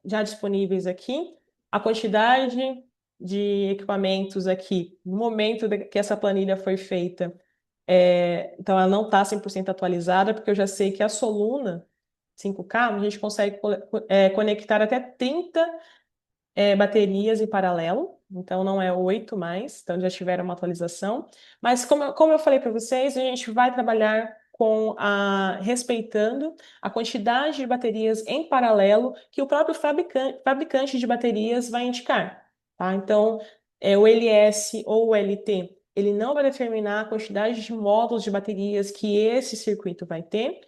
já disponíveis aqui. A quantidade de equipamentos aqui, no momento que essa planilha foi feita, então ela não está 100% atualizada, porque eu já sei que a Soluna 5K, a gente consegue conectar até 30 baterias em paralelo, então não é 8 mais, então já tiveram uma atualização. Mas como eu falei para vocês, a gente vai trabalhar respeitando a quantidade de baterias em paralelo que o próprio fabricante de baterias vai indicar. Tá? Então, o LS ou o LT, ele não vai determinar a quantidade de módulos de baterias que esse circuito vai ter.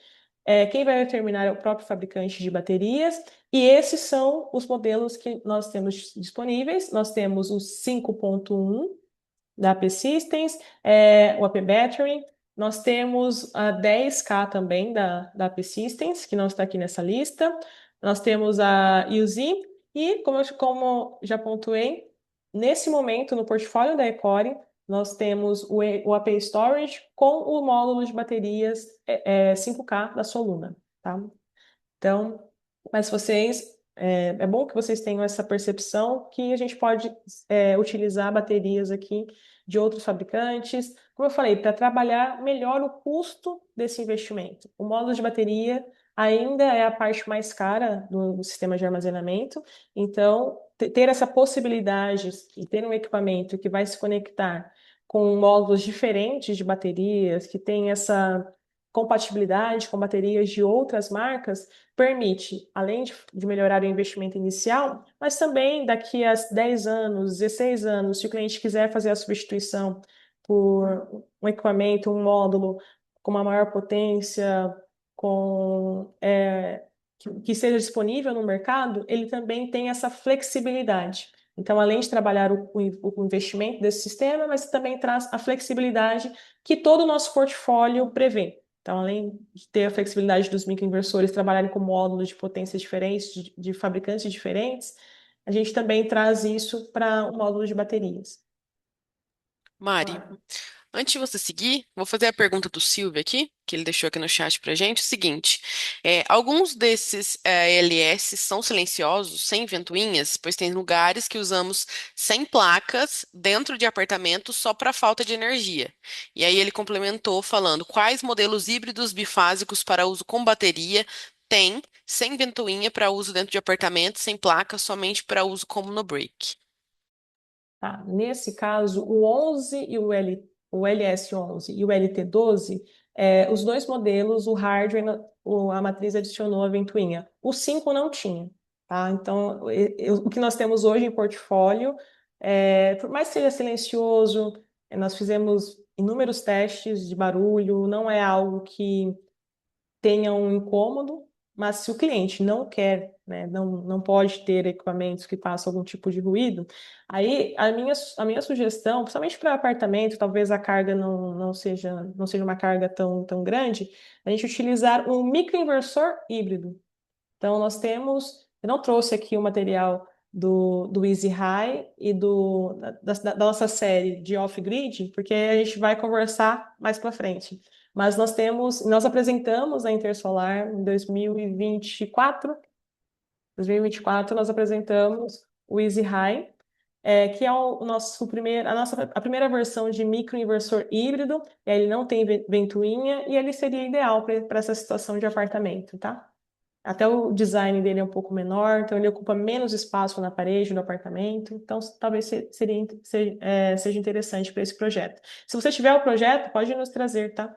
Quem vai determinar é o próprio fabricante de baterias, e esses são os modelos que nós temos disponíveis. Nós temos o 5.1 da AP Systems, o AP Battery, nós temos a 10K também da AP Systems, que não está aqui nessa lista, nós temos a UZ, e como já pontuei, nesse momento, no portfólio da Ecore, nós temos o AP Storage com o módulo de baterias 5K da Soluna, tá? Então, mas é bom que vocês tenham essa percepção que a gente pode utilizar baterias aqui de outros fabricantes, como eu falei, para trabalhar melhor o custo desse investimento. O módulo de bateria ainda é a parte mais cara do sistema de armazenamento. Então, ter essa possibilidade e ter um equipamento que vai se conectar com módulos diferentes de baterias, que tem essa compatibilidade com baterias de outras marcas, permite, além de melhorar o investimento inicial, mas também daqui a 10 anos, 16 anos, se o cliente quiser fazer a substituição por um equipamento, um módulo com uma maior potência, que seja disponível no mercado, ele também tem essa flexibilidade. Então, além de trabalhar o investimento desse sistema, mas também traz a flexibilidade que todo o nosso portfólio prevê. Então, além de ter a flexibilidade dos microinversores trabalharem com módulos de potências diferentes, de fabricantes diferentes, a gente também traz isso para o módulo de baterias. Mari, antes de você seguir, vou fazer a pergunta do Silvio aqui, que ele deixou aqui no chat pra gente. O seguinte: alguns desses LS são silenciosos, sem ventoinhas, pois tem lugares que usamos sem placas dentro de apartamentos só para falta de energia. E aí ele complementou falando quais modelos híbridos bifásicos para uso com bateria tem sem ventoinha para uso dentro de apartamentos, sem placa, somente para uso como no break. Tá? Nesse caso, o 11 e o LS11 e o LT12, os dois modelos, o hardware, a matriz adicionou a ventoinha. O 5 não tinha. Tá? Então, o que nós temos hoje em portfólio, por mais que seja silencioso, nós fizemos inúmeros testes de barulho, não é algo que tenha um incômodo, mas se o cliente não quer, né, não pode ter equipamentos que façam algum tipo de ruído, aí a minha sugestão, principalmente para apartamento, talvez a carga não seja uma carga tão grande, a gente utilizar um microinversor híbrido. Então, eu não trouxe aqui o material do Easy High e da nossa série de off-grid, porque a gente vai conversar mais para frente. Mas nós apresentamos a Intersolar em 2024 nós apresentamos o Easy High, que é o nosso primeiro, a primeira versão de microinversor híbrido. Ele não tem ventoinha e ele seria ideal para essa situação de apartamento, tá? Até o design dele é um pouco menor, então ele ocupa menos espaço na parede do apartamento. Então, talvez seja interessante para esse projeto. Se você tiver o projeto, pode nos trazer, tá?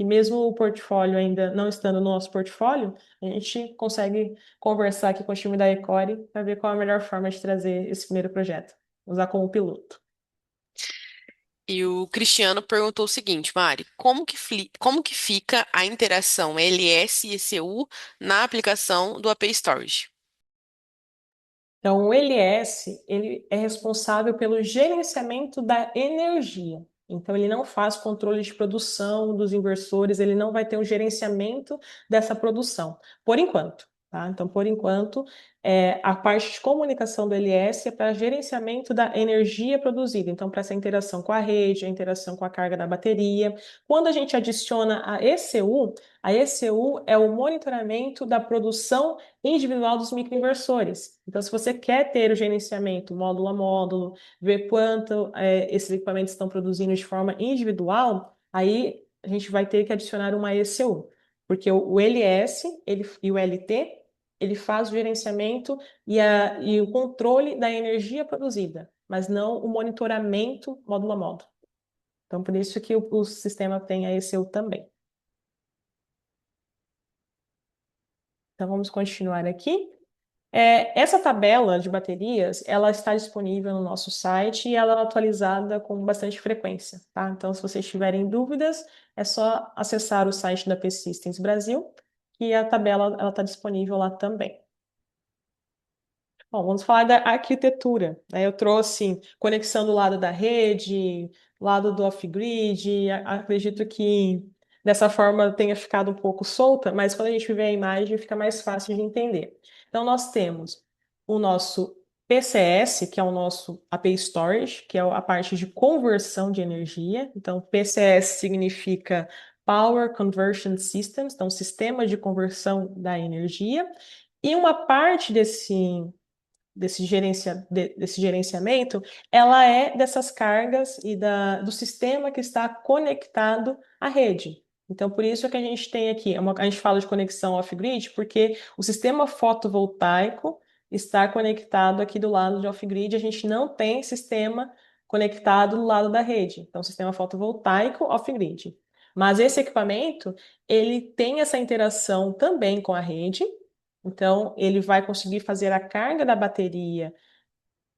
E mesmo o portfólio ainda não estando no nosso portfólio, a gente consegue conversar aqui com o time da Ecore para ver qual a melhor forma de trazer esse primeiro projeto, usar como piloto. E o Cristiano perguntou o seguinte, Mari, como que fica a interação LS e ECU na aplicação do AP Storage? Então, o LS, ele é responsável pelo gerenciamento da energia. Então, ele não faz controle de produção dos inversores, ele não vai ter um gerenciamento dessa produção, por enquanto. Tá? Então, por enquanto, a parte de comunicação do LS é para gerenciamento da energia produzida. Então, para essa interação com a rede, a interação com a carga da bateria. Quando a gente adiciona a ECU é o monitoramento da produção individual dos microinversores. Então, se você quer ter o gerenciamento módulo a módulo, ver quanto esses equipamentos estão produzindo de forma individual, aí a gente vai ter que adicionar uma ECU, porque o LS e o LT, ele faz o gerenciamento e o controle da energia produzida, mas não o monitoramento módulo a módulo. Então, por isso que o sistema tem a ECU também. Então, vamos continuar aqui. Essa tabela de baterias, ela está disponível no nosso site e ela é atualizada com bastante frequência, tá? Então, se vocês tiverem dúvidas, é só acessar o site da P-Systems Brasil e a tabela ela está disponível lá também. Bom, vamos falar da arquitetura, né? Eu trouxe conexão do lado da rede, lado do off-grid. Acredito que dessa forma tenha ficado um pouco solta, mas quando a gente vê a imagem fica mais fácil de entender. Então, nós temos o nosso PCS, que é o nosso API Storage, que é a parte de conversão de energia. Então, PCS significa Power Conversion Systems, então, sistema de conversão da energia. E uma parte desse gerenciamento, ela é dessas cargas e do sistema que está conectado à rede. Então, por isso que a gente tem aqui, a gente fala de conexão off-grid, porque o sistema fotovoltaico está conectado aqui do lado de off-grid, a gente não tem sistema conectado do lado da rede. Então, sistema fotovoltaico off-grid. Mas esse equipamento, ele tem essa interação também com a rede, então ele vai conseguir fazer a carga da bateria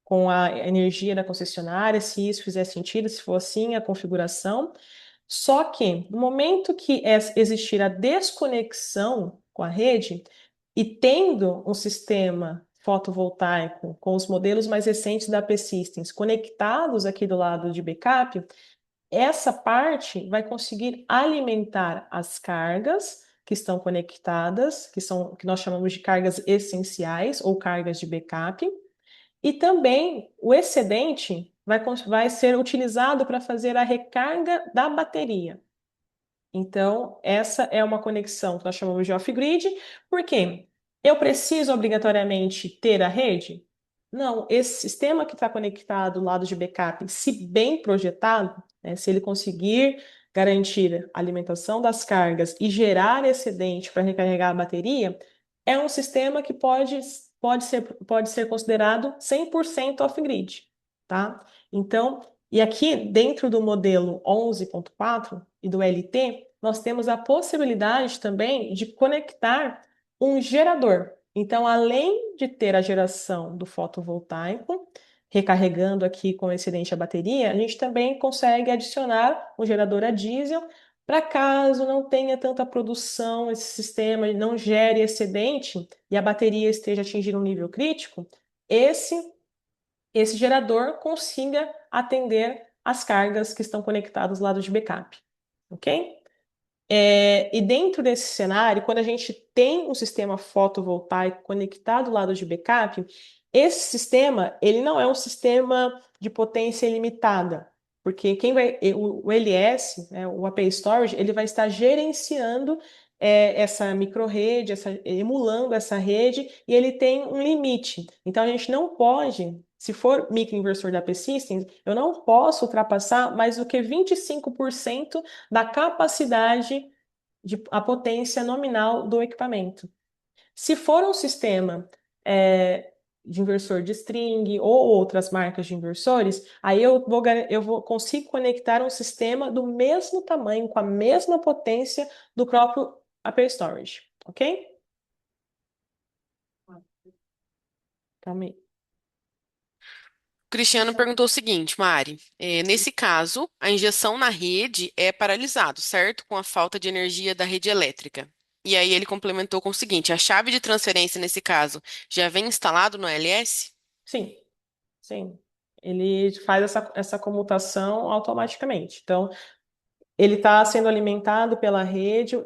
com a energia da concessionária, se isso fizer sentido, se for assim a configuração. Só que no momento que existir a desconexão com a rede e tendo um sistema fotovoltaico com os modelos mais recentes da P-Systems conectados aqui do lado de backup, essa parte vai conseguir alimentar as cargas que estão conectadas, que nós chamamos de cargas essenciais ou cargas de backup, e também o excedente vai ser utilizado para fazer a recarga da bateria. Então, essa é uma conexão que nós chamamos de off-grid. Por quê? Eu preciso obrigatoriamente ter a rede? Não, esse sistema que está conectado do lado de backup, se bem projetado, né, se ele conseguir garantir a alimentação das cargas e gerar excedente para recarregar a bateria, é um sistema que pode ser considerado 100% off-grid, tá? Então, e aqui dentro do modelo 11.4 e do LT, nós temos a possibilidade também de conectar um gerador. Então, além de ter a geração do fotovoltaico, recarregando aqui com excedente a bateria, a gente também consegue adicionar um gerador a diesel para caso não tenha tanta produção, esse sistema não gere excedente e a bateria esteja atingindo um nível crítico, esse gerador consiga atender as cargas que estão conectadas ao lado de backup, ok? E dentro desse cenário, quando a gente tem um sistema fotovoltaico conectado ao lado de backup, esse sistema ele não é um sistema de potência ilimitada, porque o LS, né, o API Storage, ele vai estar gerenciando essa microrrede, emulando essa rede, e ele tem um limite. Então a gente não pode, se for microinversor da P-Systems, eu não posso ultrapassar mais do que 25% da capacidade a potência nominal do equipamento. Se for um sistema de inversor de string ou outras marcas de inversores, aí consigo conectar um sistema do mesmo tamanho, com a mesma potência do próprio App Storage, ok? Calma aí. O Cristiano perguntou o seguinte, Mari, nesse caso, a injeção na rede é paralisado, certo? Com a falta de energia da rede elétrica. E aí ele complementou com o seguinte, a chave de transferência nesse caso já vem instalado no ALS? Sim, sim. Ele faz essa comutação automaticamente. Então, ele está sendo alimentado pela rede,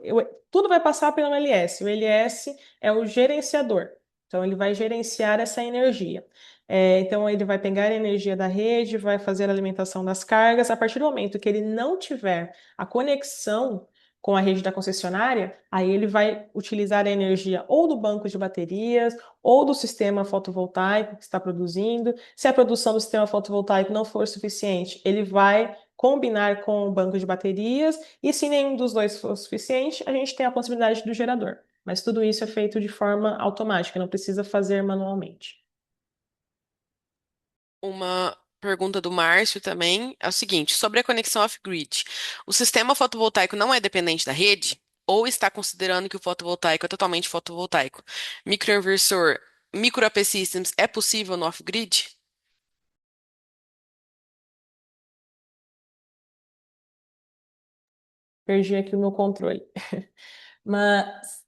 tudo vai passar pelo LS. O LS é o gerenciador, então ele vai gerenciar essa energia. Então ele vai pegar a energia da rede, vai fazer a alimentação das cargas. A partir do momento que ele não tiver a conexão com a rede da concessionária, aí ele vai utilizar a energia ou do banco de baterias ou do sistema fotovoltaico que está produzindo. Se a produção do sistema fotovoltaico não for suficiente, ele vai combinar com o banco de baterias, e se nenhum dos dois for suficiente, a gente tem a possibilidade do gerador. Mas tudo isso é feito de forma automática, não precisa fazer manualmente. Uma pergunta do Márcio também é o seguinte, sobre a conexão off-grid. O sistema fotovoltaico não é dependente da rede? Ou está considerando que o fotovoltaico é totalmente fotovoltaico? Microinversor, micro AP Systems é possível no off-grid? Perdi aqui o meu controle. Mas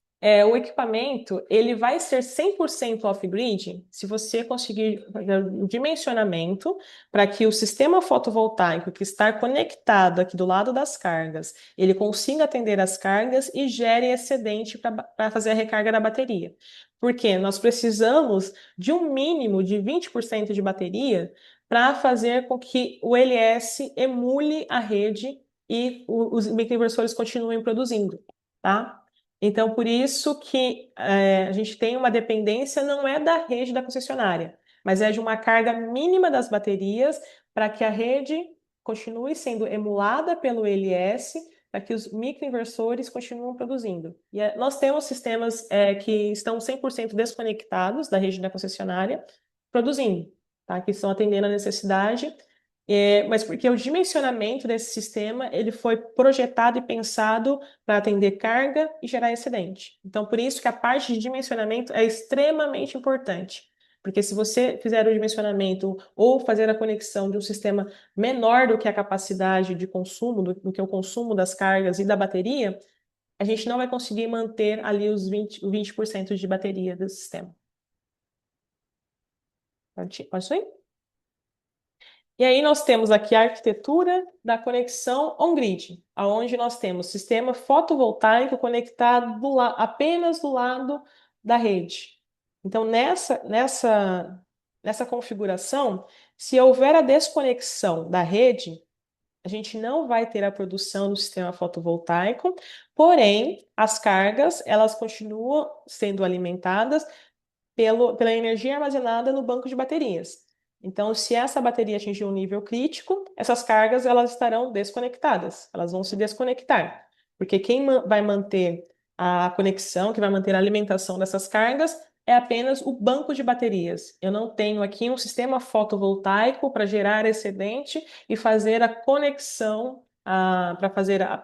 o equipamento ele vai ser 100% off-grid se você conseguir fazer o dimensionamento para que o sistema fotovoltaico que está conectado aqui do lado das cargas, ele consiga atender as cargas e gere excedente para fazer a recarga da bateria. Porque nós precisamos de um mínimo de 20% de bateria para fazer com que o LS emule a rede e os microinversores continuem produzindo, tá? Então, por isso que a gente tem uma dependência, não é da rede da concessionária, mas é de uma carga mínima das baterias para que a rede continue sendo emulada pelo LS, para que os microinversores continuem produzindo. E nós temos sistemas que estão 100% desconectados da rede da concessionária, produzindo, tá? Que estão atendendo a necessidade, mas porque o dimensionamento desse sistema ele foi projetado e pensado para atender carga e gerar excedente. Então, por isso que a parte de dimensionamento é extremamente importante. Porque se você fizer o dimensionamento ou fazer a conexão de um sistema menor do que a capacidade de consumo, do que o consumo das cargas e da bateria, a gente não vai conseguir manter ali os 20% de bateria do sistema. Pode ir? E aí nós temos aqui a arquitetura da conexão on-grid, onde nós temos sistema fotovoltaico conectado apenas do lado da rede. Então, nessa configuração, se houver a desconexão da rede, a gente não vai ter a produção do sistema fotovoltaico, porém, as cargas, elas continuam sendo alimentadas pela energia armazenada no banco de baterias. Então, se essa bateria atingir um nível crítico, essas cargas elas estarão desconectadas, elas vão se desconectar, porque quem vai manter a conexão, que vai manter a alimentação dessas cargas, é apenas o banco de baterias. Eu não tenho aqui um sistema fotovoltaico para gerar excedente e fazer a conexão para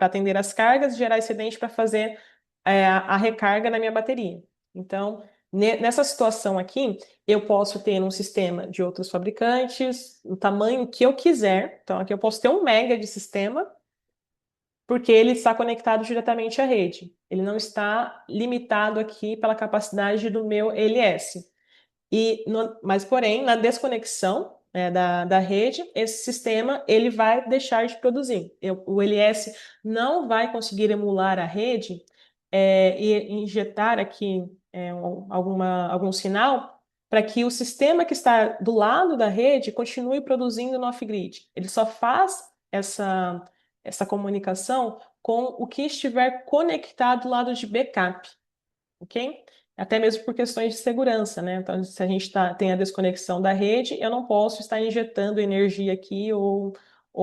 atender as cargas, gerar excedente para fazer a recarga na minha bateria. Então, nessa situação aqui, eu posso ter um sistema de outros fabricantes, o tamanho que eu quiser. Então, aqui eu posso ter 1 mega de sistema, porque ele está conectado diretamente à rede. Ele não está limitado aqui pela capacidade do meu LS. Mas, porém, na desconexão, né, da rede, esse sistema ele vai deixar de produzir. O LS não vai conseguir emular a rede e injetar aqui algum sinal para que o sistema que está do lado da rede continue produzindo no off-grid. Ele só faz essa comunicação com o que estiver conectado do lado de backup, ok? Até mesmo por questões de segurança, né? Então, se a gente tem a desconexão da rede, eu não posso estar injetando energia aqui ou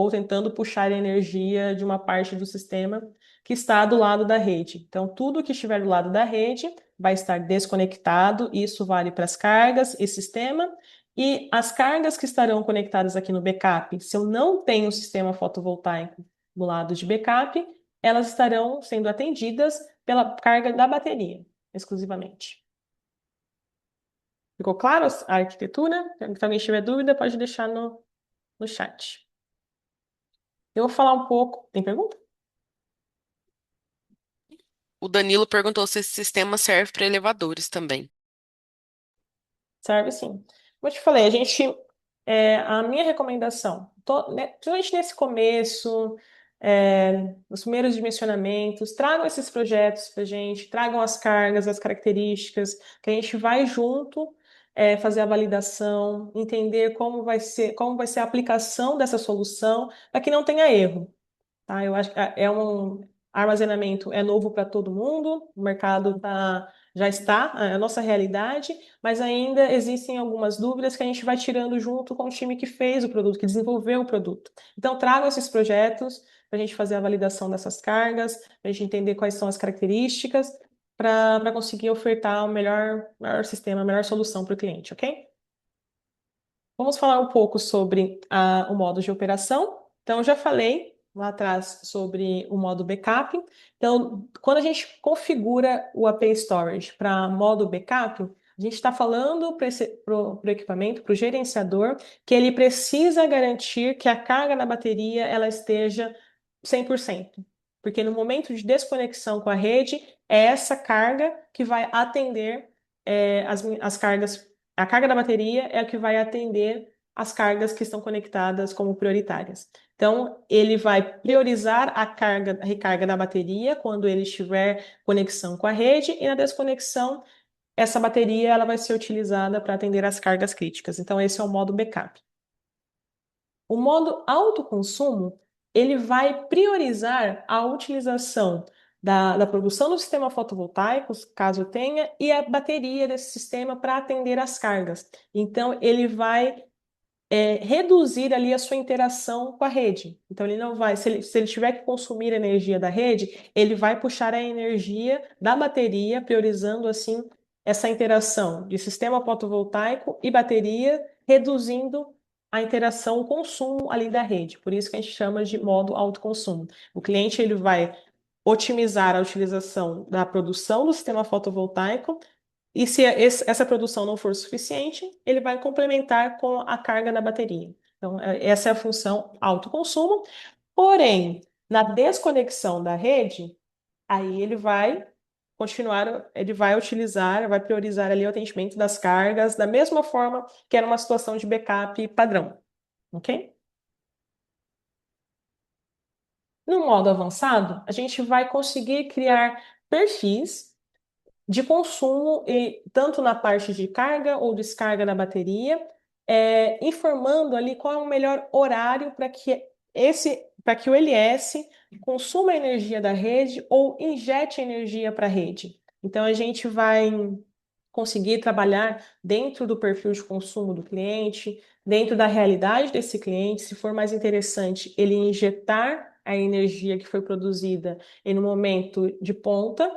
tentando puxar energia de uma parte do sistema que está do lado da rede. Então, tudo que estiver do lado da rede vai estar desconectado, isso vale para as cargas e sistema, e as cargas que estarão conectadas aqui no backup, se eu não tenho um sistema fotovoltaico do lado de backup, elas estarão sendo atendidas pela carga da bateria exclusivamente. Ficou claro a arquitetura? Se alguém tiver dúvida, pode deixar no chat. Eu vou falar um pouco. Tem pergunta? O Danilo perguntou se esse sistema serve para elevadores também. Serve sim. Como eu te falei, a minha recomendação, principalmente nesse começo, nos primeiros dimensionamentos, tragam esses projetos para a gente, tragam as cargas, as características, que a gente vai junto, fazer a validação, entender como vai ser a aplicação dessa solução, para que não tenha erro. Tá? Eu acho que armazenamento é novo para todo mundo, o mercado já está, é a nossa realidade, mas ainda existem algumas dúvidas que a gente vai tirando junto com o time que fez o produto, que desenvolveu o produto. Então, trago esses projetos para a gente fazer a validação dessas cargas, para a gente entender quais são as características, para conseguir ofertar o melhor sistema, a melhor solução para o cliente, ok? Vamos falar um pouco sobre o modo de operação. Então, eu já falei lá atrás sobre o modo backup. Então, quando a gente configura o AP Storage para modo backup, a gente está falando para o equipamento, para o gerenciador, que ele precisa garantir que a carga da bateria ela esteja 100%. Porque no momento de desconexão com a rede, é essa carga que vai atender as cargas. A carga da bateria é a que vai atender as cargas que estão conectadas como prioritárias. Então, ele vai priorizar a recarga da bateria quando ele estiver conexão com a rede e na desconexão, essa bateria ela vai ser utilizada para atender as cargas críticas. Então, esse é o modo backup. O modo autoconsumo, ele vai priorizar a utilização da produção do sistema fotovoltaico, caso tenha, e a bateria desse sistema para atender as cargas. Então, ele vai reduzir ali a sua interação com a rede. Então, ele não vai, se ele tiver que consumir energia da rede, ele vai puxar a energia da bateria, priorizando assim essa interação de sistema fotovoltaico e bateria, reduzindo a interação, o consumo ali da rede. Por isso que a gente chama de modo autoconsumo. O cliente ele vai otimizar a utilização da produção do sistema fotovoltaico e se essa produção não for suficiente, ele vai complementar com a carga da bateria. Então, essa é a função autoconsumo. Porém, na desconexão da rede, aí ele vai continuar, ele vai utilizar, vai priorizar ali o atendimento das cargas da mesma forma que era uma situação de backup padrão, ok? No modo avançado, a gente vai conseguir criar perfis de consumo, e tanto na parte de carga ou descarga da bateria, informando ali qual é o melhor horário para que o LS consuma a energia da rede ou injete energia para a rede. Então a gente vai conseguir trabalhar dentro do perfil de consumo do cliente, dentro da realidade desse cliente, se for mais interessante, ele injetar a energia que foi produzida em um momento de ponta,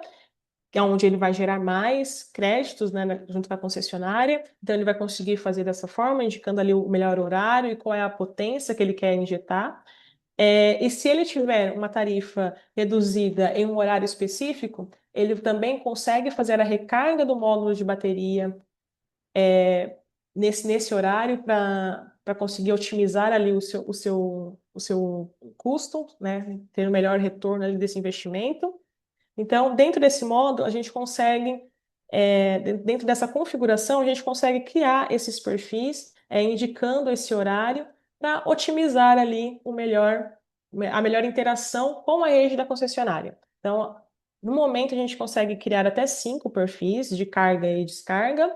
que é onde ele vai gerar mais créditos, né, junto com a concessionária. Então, ele vai conseguir fazer dessa forma, indicando ali o melhor horário e qual é a potência que ele quer injetar. E se ele tiver uma tarifa reduzida em um horário específico, ele também consegue fazer a recarga do módulo de bateria nesse horário para conseguir otimizar ali o seu custo, né, ter o melhor retorno ali desse investimento. Então, dentro desse modo, a gente consegue, dentro dessa configuração, a gente consegue criar esses perfis, indicando esse horário para otimizar ali a melhor interação com a rede da concessionária. Então, no momento, a gente consegue criar até 5 perfis de carga e descarga,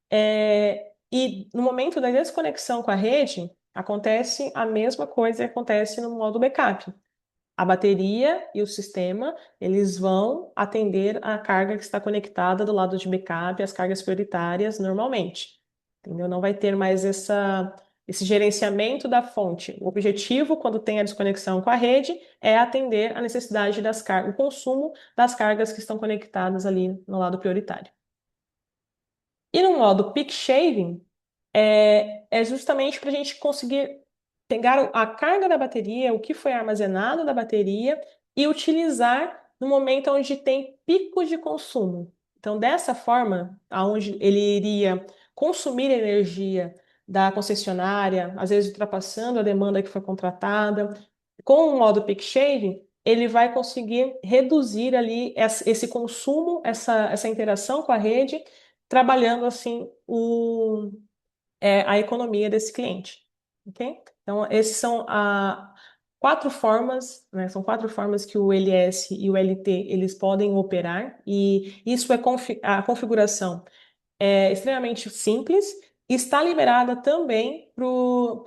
e no momento da desconexão com a rede, acontece a mesma coisa que acontece no modo backup. A bateria e o sistema, eles vão atender a carga que está conectada do lado de backup, as cargas prioritárias normalmente. Entendeu? Não vai ter mais esse gerenciamento da fonte. O objetivo, quando tem a desconexão com a rede, é atender a necessidade das cargas, o consumo das cargas que estão conectadas ali no lado prioritário. E no modo peak shaving, é justamente para a gente conseguir pegar a carga da bateria, o que foi armazenado da bateria e utilizar no momento onde tem picos de consumo. Então, dessa forma, aonde ele iria consumir energia da concessionária, às vezes ultrapassando a demanda que foi contratada, com o modo peak shaving, ele vai conseguir reduzir ali esse consumo, essa interação com a rede, trabalhando assim a economia desse cliente, ok? Então, essas são 4 formas, né? São 4 formas que o LS e o LT eles podem operar, e isso a configuração é extremamente simples e está liberada também para o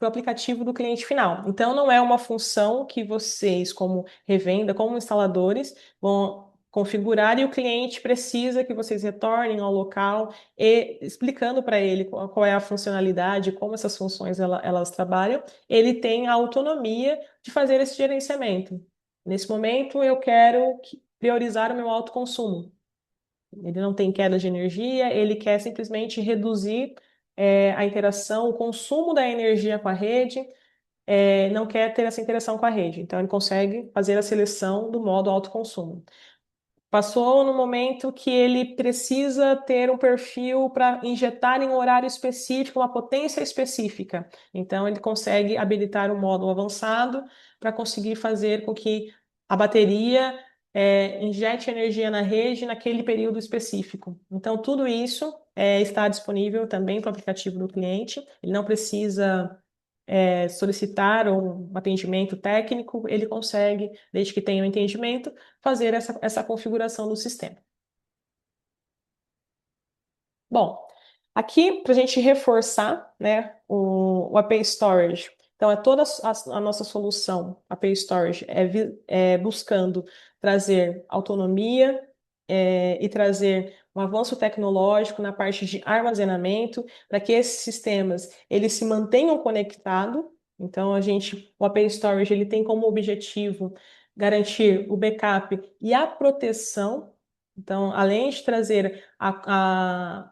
aplicativo do cliente final. Então, não é uma função que vocês, como revenda, como instaladores, vão configurar e o cliente precisa que vocês retornem ao local e explicando para ele qual é a funcionalidade, como essas funções elas trabalham. Ele tem a autonomia de fazer esse gerenciamento. Nesse momento, eu quero priorizar o meu autoconsumo. Ele não tem queda de energia, ele quer simplesmente reduzir a interação, o consumo da energia com a rede, não quer ter essa interação com a rede. Então, ele consegue fazer a seleção do modo autoconsumo. Passou no momento que ele precisa ter um perfil para injetar em um horário específico, uma potência específica. Então, ele consegue habilitar o modo avançado para conseguir fazer com que a bateria injete energia na rede naquele período específico. Então, tudo isso está disponível também para o aplicativo do cliente. Ele não precisa solicitar um atendimento técnico, ele consegue, desde que tenha um entendimento, fazer essa configuração do sistema. Bom, aqui para a gente reforçar, né, o API Storage. Então, toda a nossa solução API Storage buscando trazer autonomia, e trazer um avanço tecnológico na parte de armazenamento, para que esses sistemas eles se mantenham conectados. Então, o API Storage ele tem como objetivo garantir o backup e a proteção. Então, além de trazer a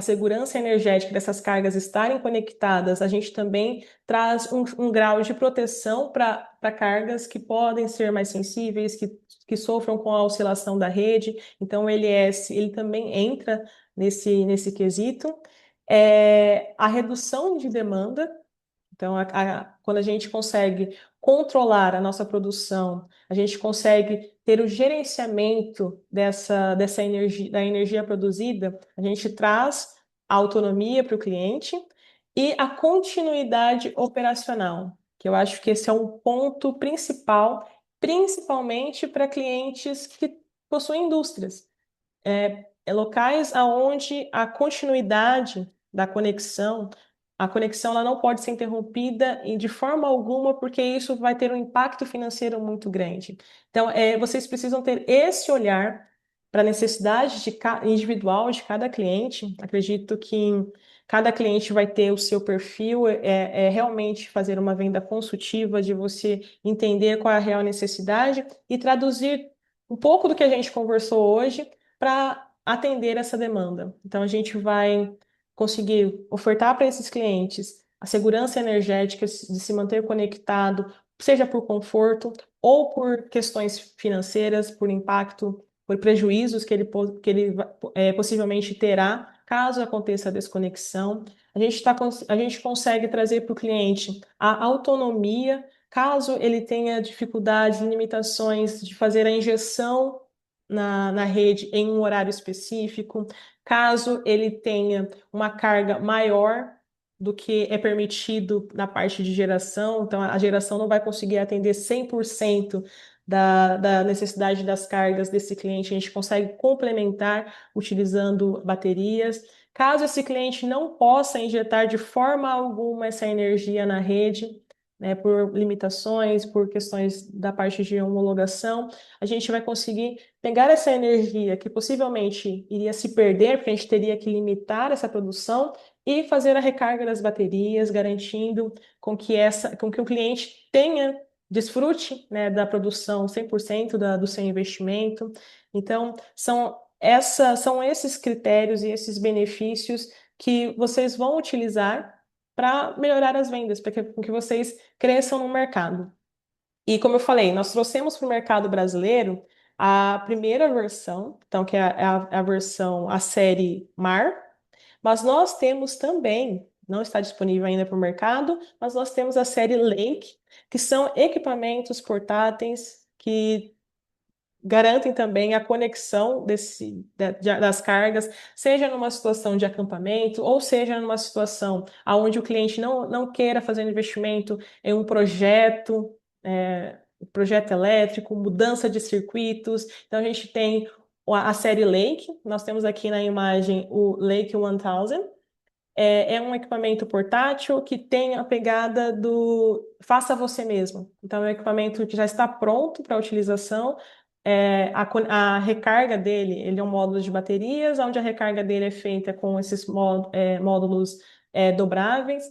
segurança energética dessas cargas estarem conectadas, a gente também traz um grau de proteção para cargas que podem ser mais sensíveis, que sofram com a oscilação da rede. Então, o LS ele também entra nesse quesito. A redução de demanda. Então, quando a gente consegue controlar a nossa produção, a gente consegue ter o gerenciamento dessa energia, da energia produzida, a gente traz a autonomia para o cliente e a continuidade operacional, que eu acho que esse é um ponto principal, principalmente para clientes que possuem indústrias locais aonde a continuidade da conexão, a conexão ela não pode ser interrompida de forma alguma, porque isso vai ter um impacto financeiro muito grande. Então, vocês precisam ter esse olhar para a necessidade individual de cada cliente. Acredito que cada cliente vai ter o seu perfil, realmente fazer uma venda consultiva, de você entender qual é a real necessidade e traduzir um pouco do que a gente conversou hoje para atender essa demanda. Então, a gente vai conseguir ofertar para esses clientes a segurança energética de se manter conectado, seja por conforto ou por questões financeiras, por impacto, por prejuízos que ele possivelmente terá caso aconteça a desconexão. A gente consegue trazer para o cliente a autonomia, caso ele tenha dificuldades e limitações de fazer a injeção na rede em um horário específico, caso ele tenha uma carga maior do que é permitido na parte de geração, então a geração não vai conseguir atender 100% da necessidade das cargas desse cliente, a gente consegue complementar utilizando baterias. Caso esse cliente não possa injetar de forma alguma essa energia na rede, por limitações, por questões da parte de homologação, a gente vai conseguir pegar essa energia que possivelmente iria se perder, porque a gente teria que limitar essa produção e fazer a recarga das baterias, garantindo com que o cliente tenha desfrute, da produção 100% do seu investimento. Então, são esses critérios e esses benefícios que vocês vão utilizar para melhorar as vendas, para que vocês cresçam no mercado. E como eu falei, nós trouxemos para o mercado brasileiro a primeira versão, então que é a versão, a série Mar, mas nós temos também, não está disponível ainda para o mercado, mas nós temos a série Lake, que são equipamentos portáteis que garantem também a conexão das cargas, seja numa situação de acampamento, ou seja numa situação onde o cliente não queira fazer um investimento em um projeto elétrico, mudança de circuitos. Então, a gente tem a série Lake, nós temos aqui na imagem o Lake 1000, é um equipamento portátil que tem a pegada do faça você mesmo. Então, é um equipamento que já está pronto para utilização. A recarga dele, ele é um módulo de baterias, onde a recarga dele é feita com esses módulos dobráveis.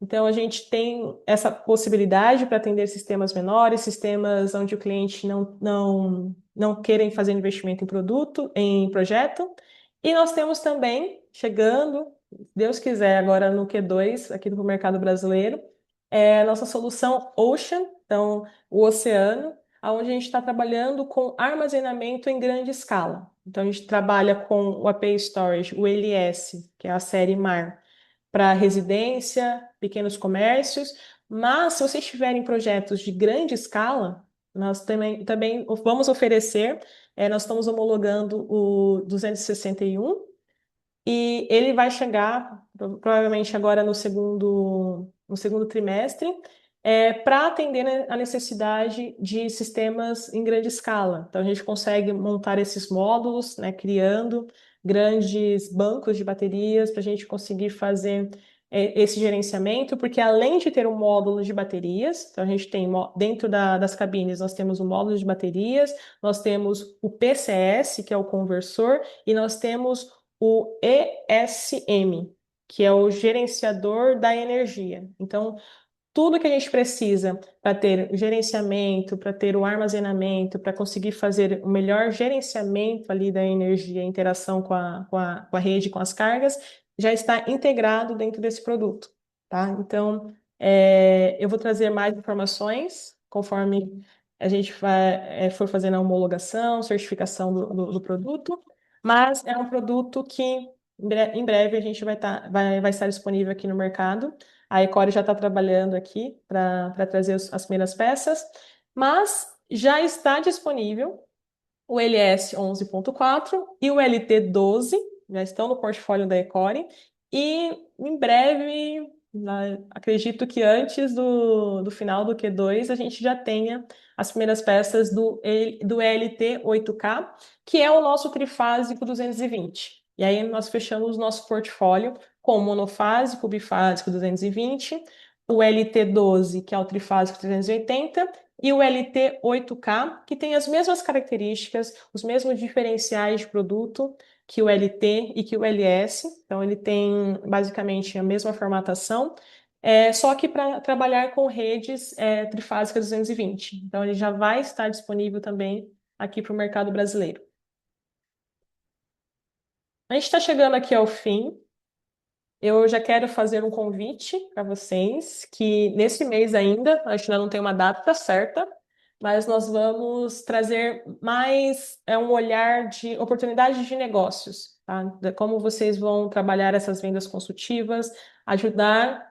Então, a gente tem essa possibilidade para atender sistemas menores, sistemas onde o cliente não querem fazer investimento em produto, em projeto. E nós temos também, chegando, Deus quiser, agora no Q2, aqui do mercado brasileiro, a nossa solução Ocean, então o oceano, onde a gente está trabalhando com armazenamento em grande escala. Então, a gente trabalha com o API Storage, o LS, que é a série Mar, para residência, pequenos comércios, mas se vocês tiverem projetos de grande escala, nós também vamos oferecer, nós estamos homologando o 261, e ele vai chegar provavelmente agora no segundo trimestre, para atender a necessidade de sistemas em grande escala. Então, a gente consegue montar esses módulos, criando grandes bancos de baterias para a gente conseguir fazer esse gerenciamento, porque além de ter um módulo de baterias, então a gente tem dentro das cabines, nós temos o módulo de baterias, nós temos o PCS, que é o conversor, e nós temos o ESM, que é o gerenciador da energia. Então, tudo que a gente precisa para ter o gerenciamento, para ter o armazenamento, para conseguir fazer o melhor gerenciamento ali da energia, a interação com a rede, com as cargas, já está integrado dentro desse produto, tá? Então, eu vou trazer mais informações conforme a gente for fazendo a homologação, certificação do produto, mas é um produto que em breve a gente vai estar disponível aqui no mercado. A Ecore já está trabalhando aqui para trazer as primeiras peças, mas já está disponível o LS 11.4 e o LT 12, já estão no portfólio da Ecore, e em breve, acredito que antes do final do Q2, a gente já tenha as primeiras peças do LT 8K, que é o nosso trifásico 220. E aí nós fechamos o nosso portfólio com monofásico, bifásico 220, o LT12, que é o trifásico 380, e o LT8K, que tem as mesmas características, os mesmos diferenciais de produto que o LT e que o LS. Então, ele tem basicamente a mesma formatação, só que para trabalhar com redes trifásicas 220. Então, ele já vai estar disponível também aqui para o mercado brasileiro. A gente está chegando aqui ao fim. Eu já quero fazer um convite para vocês, que nesse mês ainda, a gente ainda não tem uma data certa, mas nós vamos trazer mais um olhar de oportunidades de negócios, tá? Como vocês vão trabalhar essas vendas consultivas, ajudar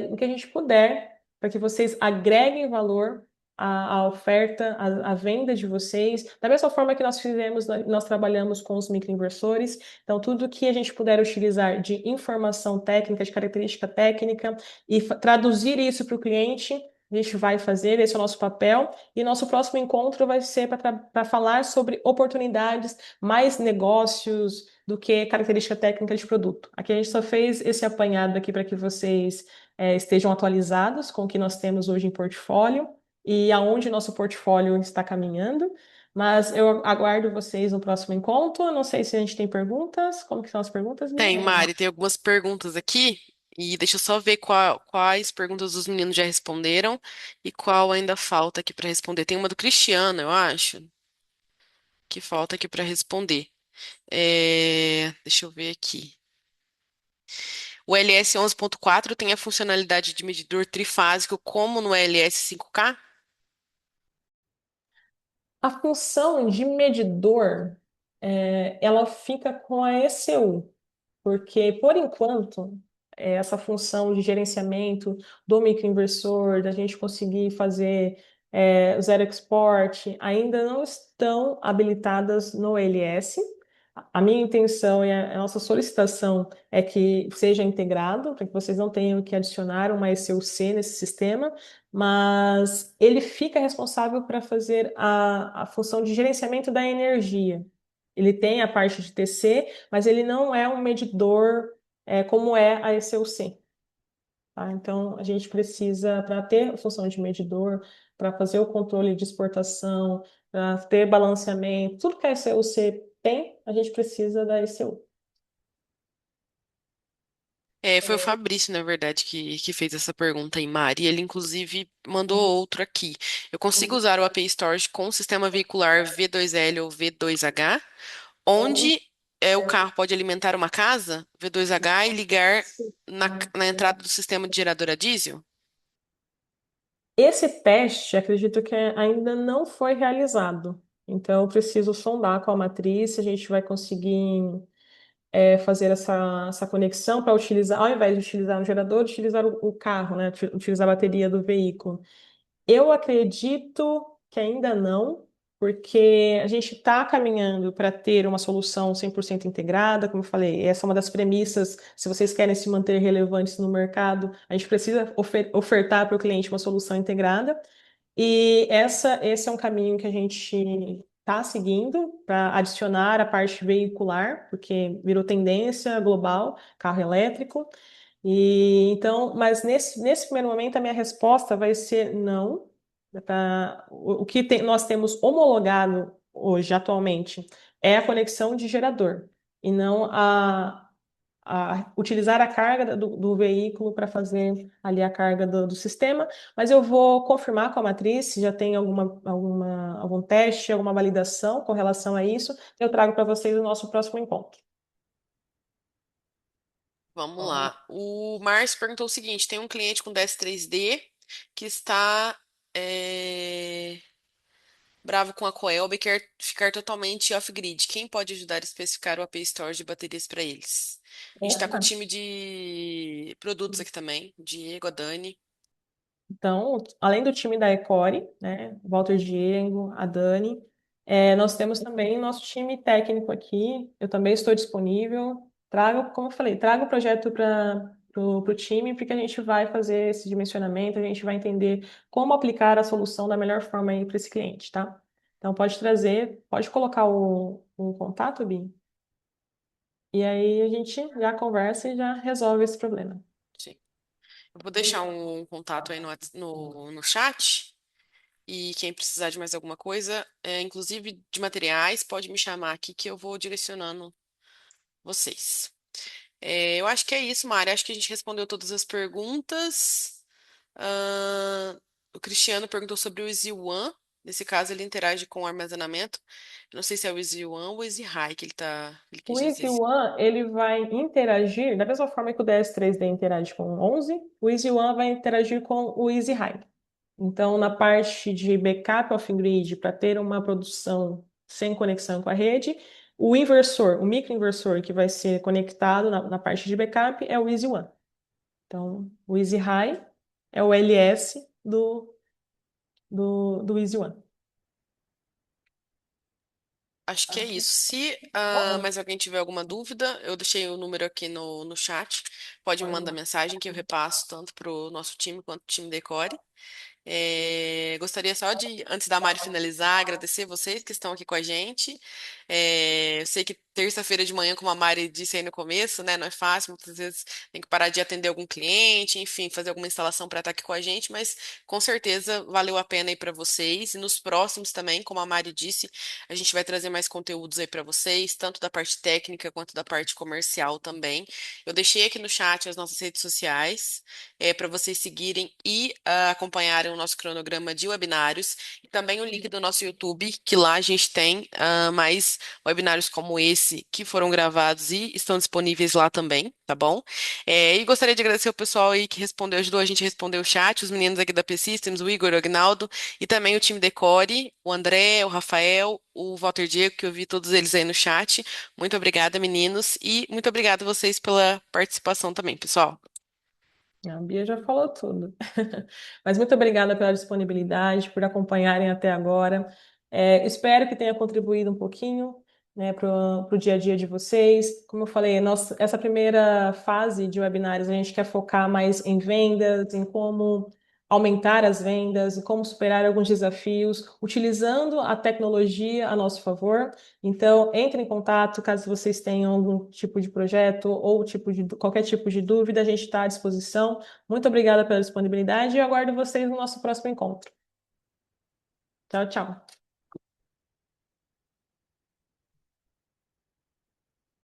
no que a gente puder, para que vocês agreguem valor à oferta, à venda de vocês, da mesma forma que nós fizemos, nós trabalhamos com os microinversores. Então, tudo que a gente puder utilizar de informação técnica, de característica técnica, e traduzir isso para o cliente, a gente vai fazer, esse é o nosso papel. E nosso próximo encontro vai ser para falar sobre oportunidades, mais negócios do que característica técnica de produto. Aqui a gente só fez esse apanhado aqui para que vocês estejam atualizados com o que nós temos hoje em portfólio e aonde nosso portfólio está caminhando. Mas eu aguardo vocês no próximo encontro. Não sei se a gente tem perguntas. Como que são as perguntas, Tem, meninas? Mari, tem algumas perguntas aqui. E deixa eu só ver quais perguntas os meninos já responderam e qual ainda falta aqui para responder. Tem uma do Cristiano, eu acho, que falta aqui para responder. Deixa eu ver aqui. O LS 11.4 tem a funcionalidade de medidor trifásico como no LS 5K? A função de medidor, ela fica com a ECU. Porque, por enquanto, essa função de gerenciamento do microinversor, da gente conseguir fazer o zero export, ainda não estão habilitadas no LS. A minha intenção e a nossa solicitação é que seja integrado, para que vocês não tenham que adicionar uma ECUC nesse sistema, mas ele fica responsável para fazer a função de gerenciamento da energia. Ele tem a parte de TC, mas ele não é um medidor como é a ECUC. Tá? Então, a gente precisa, para ter a função de medidor, para fazer o controle de exportação, para ter balanceamento, tudo que a ECUC tem, a gente precisa da ECU. Foi o Fabrício, na verdade, que fez essa pergunta aí, Mari. Ele, inclusive, mandou outro aqui. Eu consigo usar o API Storage com o sistema veicular V2L ou V2H, onde o carro pode alimentar uma casa, V2H, e ligar na entrada do sistema de gerador a diesel? Esse teste, acredito que ainda não foi realizado. Então, eu preciso sondar com a matriz se a gente vai conseguir fazer essa conexão para utilizar, ao invés de utilizar um gerador, utilizar o carro, né? Utilizar a bateria do veículo. Eu acredito que ainda não, porque a gente está caminhando para ter uma solução 100% integrada, como eu falei, essa é uma das premissas. Se vocês querem se manter relevantes no mercado, a gente precisa ofertar para o cliente uma solução integrada. E esse é um caminho que a gente está seguindo para adicionar a parte veicular, porque virou tendência global, carro elétrico. E então, mas nesse primeiro momento a minha resposta vai ser não. O que nós temos homologado hoje, atualmente, é a conexão de gerador e não a utilizar a carga do veículo para fazer ali a carga do sistema, mas eu vou confirmar com a matriz se já tem algum teste, alguma validação com relação a isso. Eu trago para vocês no nosso próximo encontro. Vamos lá. O Márcio perguntou o seguinte: tem um cliente com DS3D que está bravo com a Coelba e quer ficar totalmente off-grid. Quem pode ajudar a especificar o AP Storage de baterias para eles? A gente está com o Opa! time de produtos aqui também, Diego, a Dani. Então, além do time da Ecore, né, o Walter Diego, a Dani, nós temos também nosso time técnico aqui. Eu também estou disponível. Trago, como eu falei, trago o projeto para o time, porque a gente vai fazer esse dimensionamento, a gente vai entender como aplicar a solução da melhor forma aí para esse cliente, tá? Então, pode trazer, pode colocar o contato, Bi, e aí a gente já conversa e já resolve esse problema. Sim. Eu vou deixar um contato aí no chat. E quem precisar de mais alguma coisa, inclusive de materiais, pode me chamar aqui que eu vou direcionando vocês. Eu acho que é isso, Mari. Acho que a gente respondeu todas as perguntas. Ah, o Cristiano perguntou sobre o Easy One. Nesse caso, ele interage com o armazenamento. Eu não sei se é o Easy One ou o Easy High que ele O quis Easy dizer. One, ele vai interagir, da mesma forma que o DS3D interage com o 11, o Easy One vai interagir com o Easy High. Então, na parte de backup off-grid, para ter uma produção sem conexão com a rede, o inversor, o microinversor que vai ser conectado na parte de backup é o Easy One. Então, o Easy High é o LS do Easy One. Acho que é isso. Se mais alguém tiver alguma dúvida, eu deixei o número aqui no chat. Pode me mandar mensagem que eu repasso tanto para o nosso time quanto o time Decore. Gostaria só de, antes da Mari finalizar, agradecer vocês que estão aqui com a gente. Eu sei que terça-feira de manhã, como a Mari disse aí no começo, né, não é fácil, muitas vezes tem que parar de atender algum cliente, enfim, fazer alguma instalação para estar aqui com a gente, mas com certeza valeu a pena aí para vocês. E nos próximos também, como a Mari disse, a gente vai trazer mais conteúdos aí para vocês, tanto da parte técnica quanto da parte comercial também. Eu deixei aqui no chat as nossas redes sociais para vocês seguirem e acompanharem o nosso cronograma de webinários e também o link do nosso YouTube, que lá a gente tem mais webinários como esse que foram gravados e estão disponíveis lá também, tá bom? E gostaria de agradecer o pessoal aí que respondeu, ajudou a gente a responder o chat, os meninos aqui da P-Systems, o Igor, o Agnaldo e também o time Decore, o André, o Rafael, o Walter Diego, que eu vi todos eles aí no chat. Muito obrigada, meninos, e muito obrigada a vocês pela participação também, pessoal. A Bia já falou tudo. Mas muito obrigada pela disponibilidade, por acompanharem até agora. Espero que tenha contribuído um pouquinho, né, para o dia a dia de vocês. Como eu falei, essa primeira fase de webinários a gente quer focar mais em vendas, em como aumentar as vendas, em como superar alguns desafios, utilizando a tecnologia a nosso favor. Então, entre em contato caso vocês tenham algum tipo de projeto ou qualquer tipo de dúvida, a gente está à disposição. Muito obrigada pela disponibilidade e eu aguardo vocês no nosso próximo encontro. Tchau, tchau.